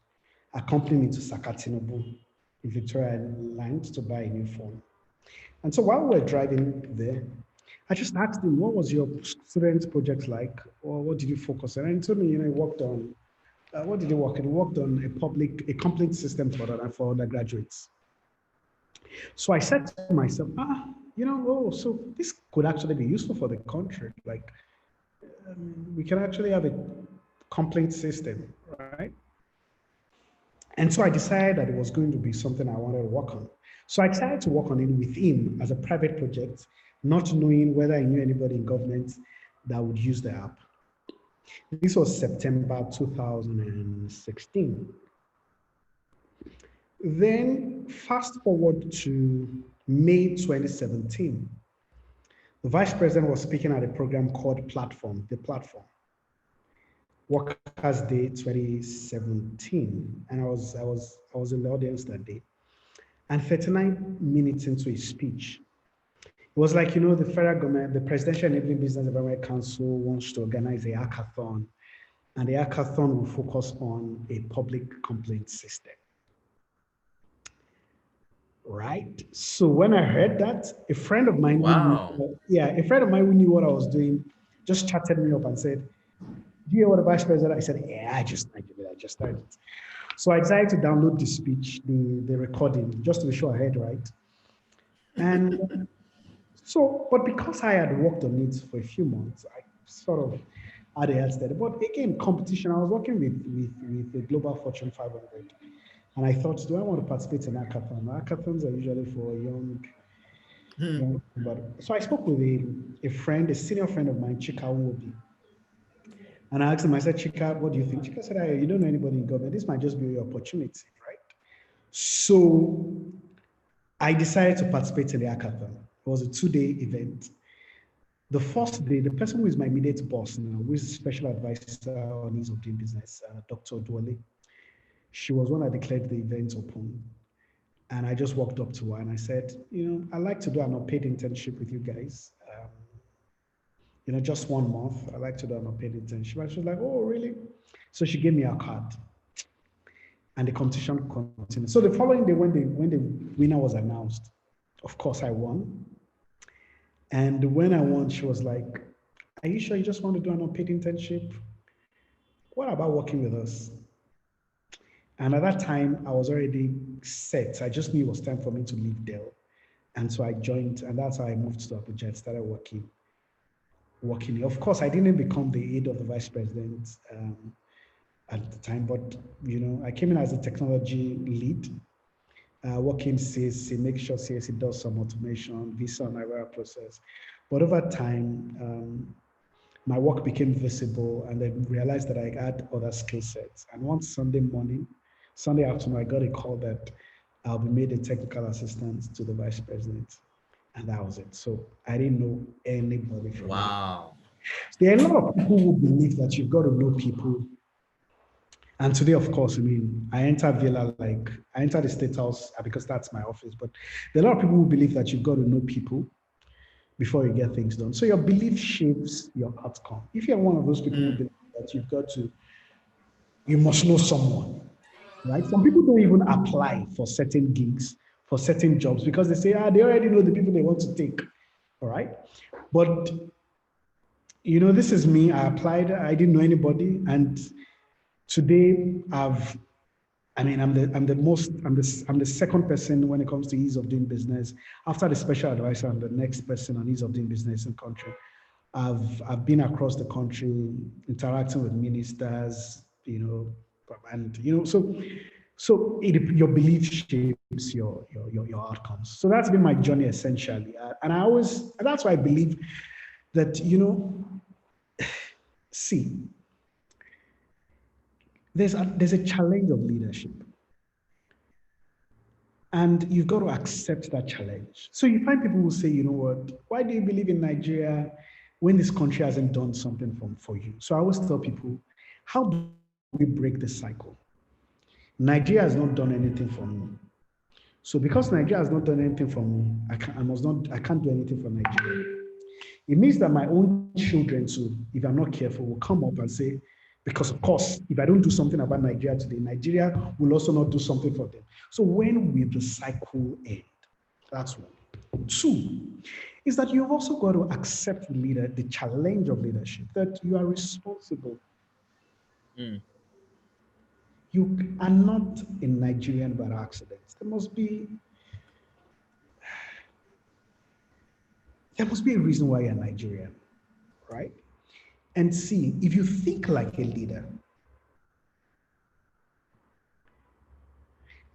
accompany me to Sakatinobu in Victoria Land to buy a new phone. And so while we were driving there, I just asked him, what was your student project like? Or what did you focus on? And he told me, he worked on, what did he work on? He worked on a complaint system for undergraduates. So I said to myself, so this could actually be useful for the country. Like, we can actually have a complaint system, right? And so I decided that it was going to be something I wanted to work on. So I decided to work on it with him as a private project, not knowing whether I knew anybody in government that would use the app. This was September 2016. Then fast forward to May 2017. The vice president was speaking at a program called The Platform, Workers' Day 2017. And I was in the audience that day. And 39 minutes into his speech, it was like, the federal government, the Presidential Enabling Business Development Council wants to organize a hackathon, and the hackathon will focus on a public complaint system. Right? So when I heard that, a friend of mine Wow. who knew what I was doing just chatted me up and said, do you hear what the vice president? I said, yeah, I just started. So I decided to download the speech, the recording, just to be sure I heard right. And so, but because I had worked on it for a few months, I sort of had a head steady. But again, competition, I was working with the Global Fortune 500. And I thought, do I want to participate in hackathons? Hackathons are usually for young but so I spoke with a friend, a senior friend of mine, Chika Wobi. And I asked him, I said, Chika, what do you think? Chika said, hey, you don't know anybody in government. This might just be your opportunity, right? So I decided to participate in the hackathon. It was a 2-day event. The first day, the person who is my immediate boss now, who is a special advisor on ease of doing business, Dr. Dwale, she was one that declared the event open. And I just walked up to her and I said, I'd like to do an unpaid internship with you guys. Just 1 month. I'd like to do an unpaid internship. And she was like, oh, really? So she gave me a card. And the competition continued. So the following day, when the winner was announced, of course I won. And when I won, she was like, are you sure you just want to do an unpaid internship? What about working with us? And at that time, I was already set. I just knew it was time for me to leave Dell. And so I joined, and that's how I moved to Abuja and started working. Of course, I didn't become the aide of the vice president at the time, but I came in as a technology lead, working CSC, make sure CSC does some automation, visa and IRA process. But over time, my work became visible, and I realized that I had other skill sets. And one Sunday afternoon, I got a call that I'll be made a technical assistant to the vice president. And that was it. So I didn't know anybody from there. Wow. There are a lot of people who believe that you've got to know people. And today, of course, I enter Villa, I enter the State House because that's my office. But there are a lot of people who believe that you've got to know people before you get things done. So your belief shapes your outcome. If you're one of those people who believe that you must know someone, right? Some people don't even apply for certain gigs, for certain jobs, because they say, they already know the people they want to take, all right? But, this is me. I applied. I didn't know anybody. And today I'm the second person when it comes to ease of doing business. After the special advisor, I'm the next person on ease of doing business in the country. I've been across the country interacting with ministers, so your belief shapes your outcomes. So that's been my journey essentially, and that's why I believe that see, there's a challenge of leadership, and you've got to accept that challenge. So you find people who say, you know what, why do you believe in Nigeria when this country hasn't done something for you? So I always tell people, how do we break the cycle? Nigeria has not done anything for me. So because Nigeria has not done anything for me, I can't do anything for Nigeria. It means that my own children too, if I'm not careful, will come up and say, because of course, if I don't do something about Nigeria today, Nigeria will also not do something for them. So when will the cycle end? That's one. Two is that you've also got to accept the challenge of leadership, that you are responsible. Mm. You are not a Nigerian by accident. There must be a reason why you're Nigerian, right? And see, if you think like a leader,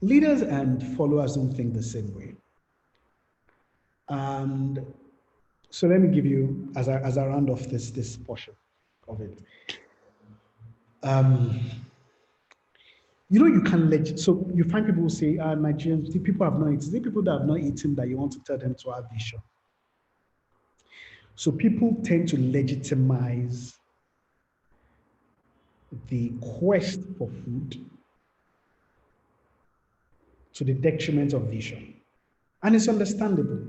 leaders and followers don't think the same way. And so let me give you, as I round off this portion of it. Um, you can so you find people who say, Nigerians, the people have not eaten. The people that have not eaten that you want to tell them to have vision. So people tend to legitimize the quest for food to the detriment of vision. And it's understandable.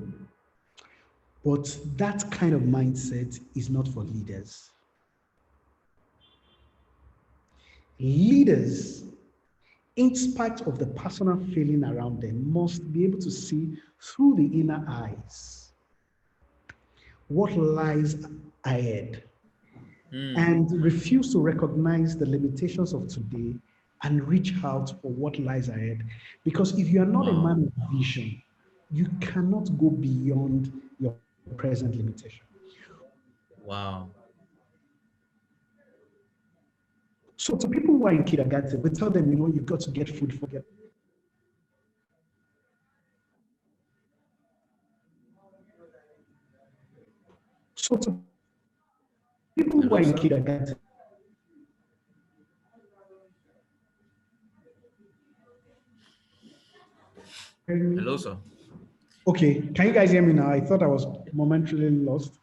But that kind of mindset is not for leaders. Leaders, in spite of the personal feeling around them, must be able to see through the inner eyes what lies ahead Mm. and refuse to recognize the limitations of today and reach out for what lies ahead. Because if you are not a Wow. man of vision, you cannot go beyond your present limitation. Wow. So to people who are in kindergarten, we tell them, you've got to get food for get. So to people who are Hello, in sir. kindergarten, hearing Hello, me? sir. Okay, can you guys hear me now? I thought I was momentarily lost. Can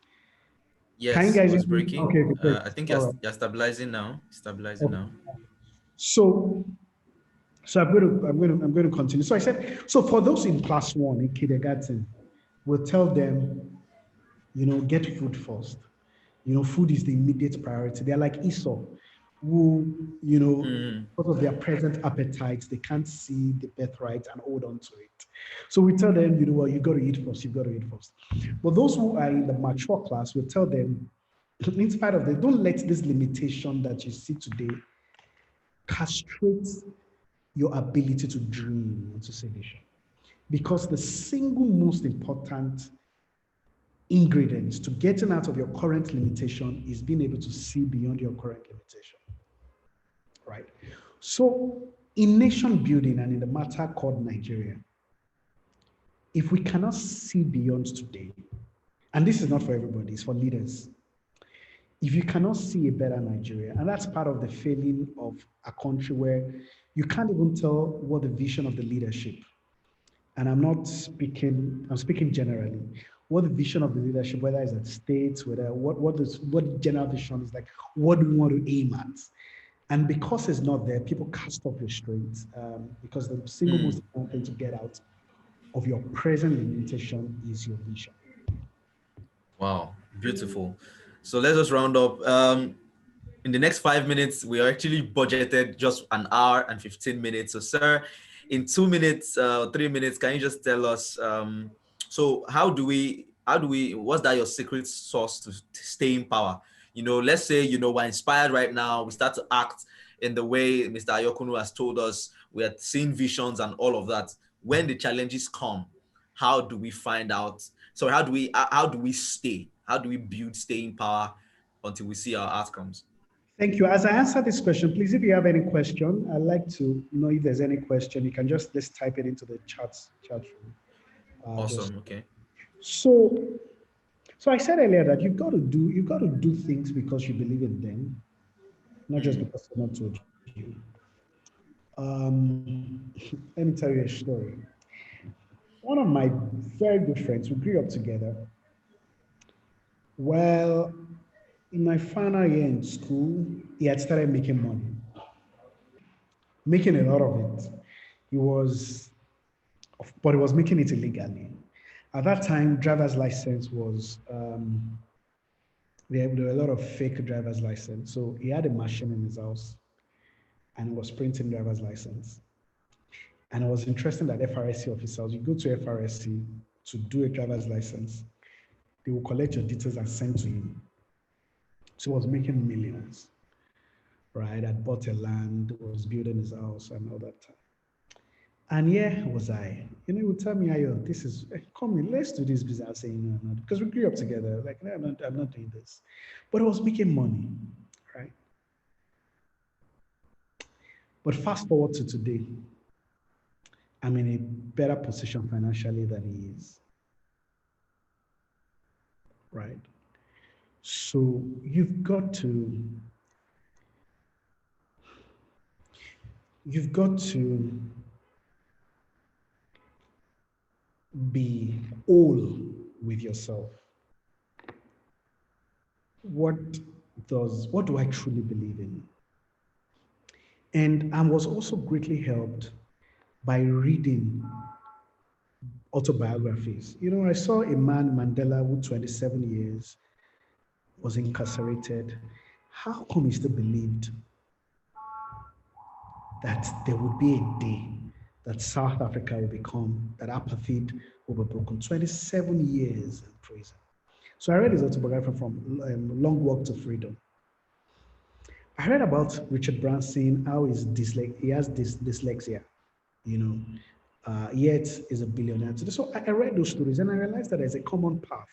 you Yes, it guys hear was me? breaking. Okay, okay, great. I think All right. you're stabilizing now. Stabilizing Okay. now. So, so I'm going to continue. So I said, so for those in class one in kindergarten, we'll tell them, get food first. Food is the immediate priority. They're like Esau, who, Mm. because of their present appetites, they can't see the birthright and hold on to it. So we tell them, what, you got to eat first, you got to eat first. But those who are in the mature class, we tell them, in spite of that, don't let this limitation that you see today castrate your ability to dream and to see vision. Because the single most important ingredients to getting out of your current limitation is being able to see beyond your current limitation, right? So, in nation building and in the matter called Nigeria, if we cannot see beyond today, and this is not for everybody, it's for leaders. If you cannot see a better Nigeria, and that's part of the failing of a country where you can't even tell what the vision of the leadership, and I'm speaking generally, what the vision of the leadership, whether it's at states, whether what general vision is like, what do we want to aim at? And because it's not there, people cast off restraints, because the single most Mm. important thing to get out of your present limitation is your vision. Wow. Beautiful. So let's just round up. In the next 5 minutes, we are actually budgeted just an hour and 15 minutes. So, sir, in 2 minutes, 3 minutes, can you just tell us? So, what's that your secret sauce to stay in power? Let's say, we're inspired right now. We start to act in the way Mr. Ayokunnu has told us. We are seeing visions and all of that. When the challenges come, how do we find out? So, how do we stay? How do we build staying power until we see our outcomes? Thank you. As I answer this question, please, if you have any question, I'd like to know if there's any question. You can just type it into the chat room. Just Awesome. Okay. so so I said earlier that you've got to do things because you believe in them, not just Mm. because someone told you. Let me tell you a story. One of my very good friends, we grew up together. Well, in my final year in school, he had started making money, making a lot of it. He was, but he was making it illegally. At that time, driver's license was there were a lot of fake driver's license. So he had a machine in his house and he was printing driver's license. And it was interesting that FRSC officers, you go to FRSC to do a driver's license, they will collect your details and send to him. So he was making millions, right? I'd bought a land, was building his house and all that. And here was I. He would tell me, Ayo, this is, come in, let's do this business. I was saying, no, no, because we grew up together. Like, no, I'm not doing this. But I was making money, right? But fast forward to today, I'm in a better position financially than he is, right? So you've got to be whole with yourself. What what do I truly believe in? And I was also greatly helped by reading autobiographies. I saw a man, Mandela, who 27 years was incarcerated. How come he still believed that there would be a day that South Africa will become, that apartheid will be broken? 27 years in prison. So I read his autobiography from Long Walk to Freedom. I heard about Richard Branson, how he has dyslexia, you know, yet is a billionaire today. So I read those stories and I realized that there's a common path.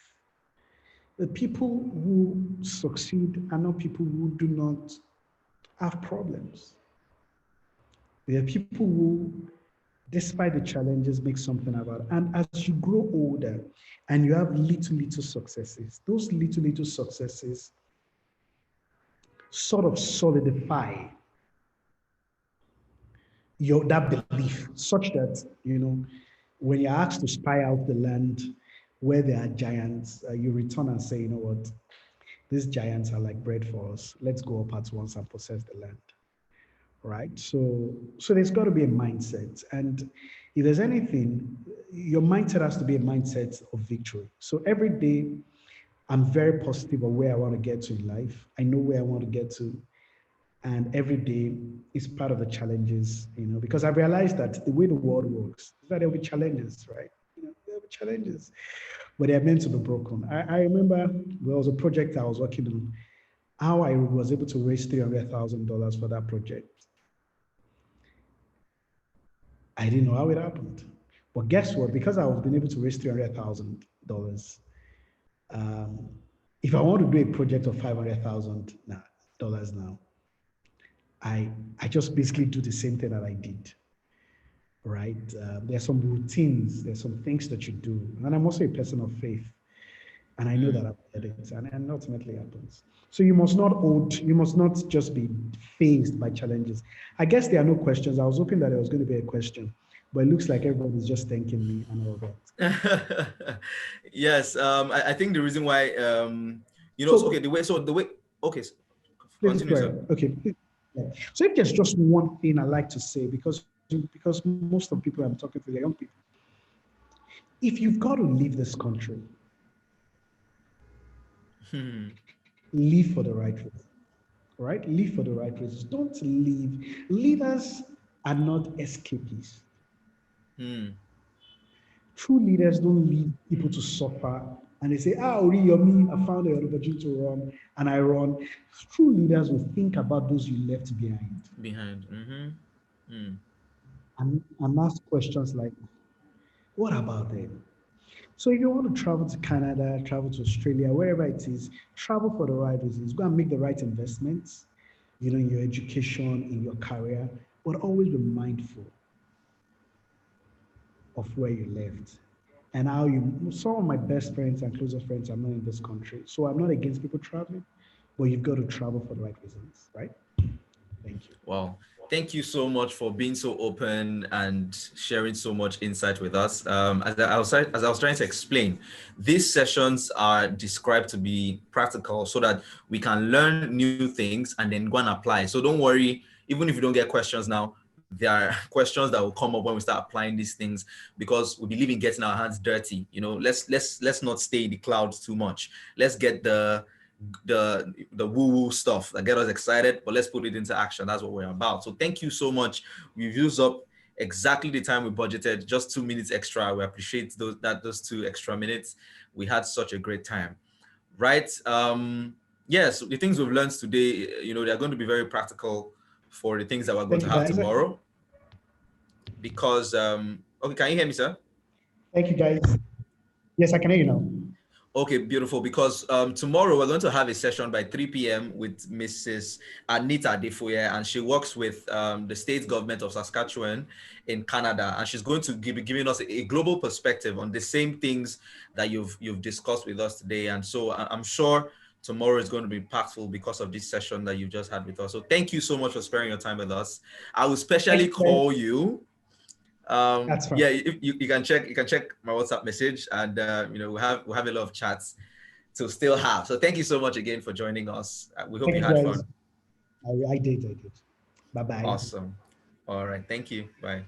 The people who succeed are not people who do not have problems. They are people who, despite the challenges, make something about it. And as you grow older and you have little successes, those little successes sort of solidify that belief, such that when you're asked to spy out the land where there are giants, you return and say, you know what, these giants are like bread for us. Let's go up at once and possess the land. Right? So there's got to be a mindset. And if there's anything, your mindset has to be a mindset of victory. So every day I'm very positive of where I want to get to in life. I know where I want to get to. And every day is part of the challenges, because I've realized that the way the world works is that there'll be challenges, right? There'll be challenges, but they're meant to be broken. I remember there was a project I was working on, how I was able to raise $300,000 for that project. I didn't know how it happened. But guess what? Because I've been able to raise $300,000, um, if I want to do a project of $500,000 now, I just basically do the same thing that I did, right? There's some routines, there's some things that you do. And I'm also a person of faith. And I know that I've had it, and ultimately happens. So you must not just be faced by challenges. I guess there are no questions. I was hoping that there was going to be a question, but it looks like everybody's just thanking me and all that. Yes, I think the reason why, okay, So okay, please continue, go sir. ahead. Okay. Yeah. So if there's just one thing I like to say, because most of the people I'm talking to, they're young people. If you've got to leave this country, leave for the right reason. Right? Leave for the right reasons. Don't leave. Leaders are not escapists. True leaders don't leave people to suffer and they say, Oriyomi, I found an opportunity to run and I run. True leaders will think about those you left behind. And ask questions like, what about them? So if you want to travel to Canada, travel to Australia, wherever it is, travel for the right reasons. Go and make the right investments, in your education, in your career, but always be mindful of where you left and how some of my best friends and closest friends are not in this country. So I'm not against people traveling, but you've got to travel for the right reasons, right? Thank you. Wow. Thank you so much for being so open and sharing so much insight with us. As I was trying to explain, these sessions are described to be practical so that we can learn new things and then go and apply. So don't worry, even if you don't get questions now, there are questions that will come up when we start applying these things, because we believe in getting our hands dirty. You know, let's not stay in the clouds too much. Let's get the woo-woo stuff that get us excited, but let's put it into action. That's what we're about. So thank you so much. We've used up exactly the time we budgeted, just 2 minutes extra. We appreciate those 2 extra minutes. We had such a great time. Right. Yes, the things we've learned today, they're going to be very practical for the things that we're going Thank to you, have guys. tomorrow. Because okay, can you hear me, sir? Thank you, guys. Yes, I can hear you now. Okay, beautiful. Because tomorrow we're going to have a session by 3 p.m. with Mrs. Anita Defoye, and she works with the state government of Saskatchewan in Canada, and she's going to be giving us a global perspective on the same things that you've discussed with us today. And so I'm sure tomorrow is going to be impactful because of this session that you've just had with us. So thank you so much for sparing your time with us. I will Thank specially you, guys. call you. That's fine. Yeah, you can check my WhatsApp message, and we'll have a lot of chats to still have. So thank you so much again for joining us. We hope you Thank you, had guys. fun. I did. Bye bye. Awesome. All right. Thank you. Bye.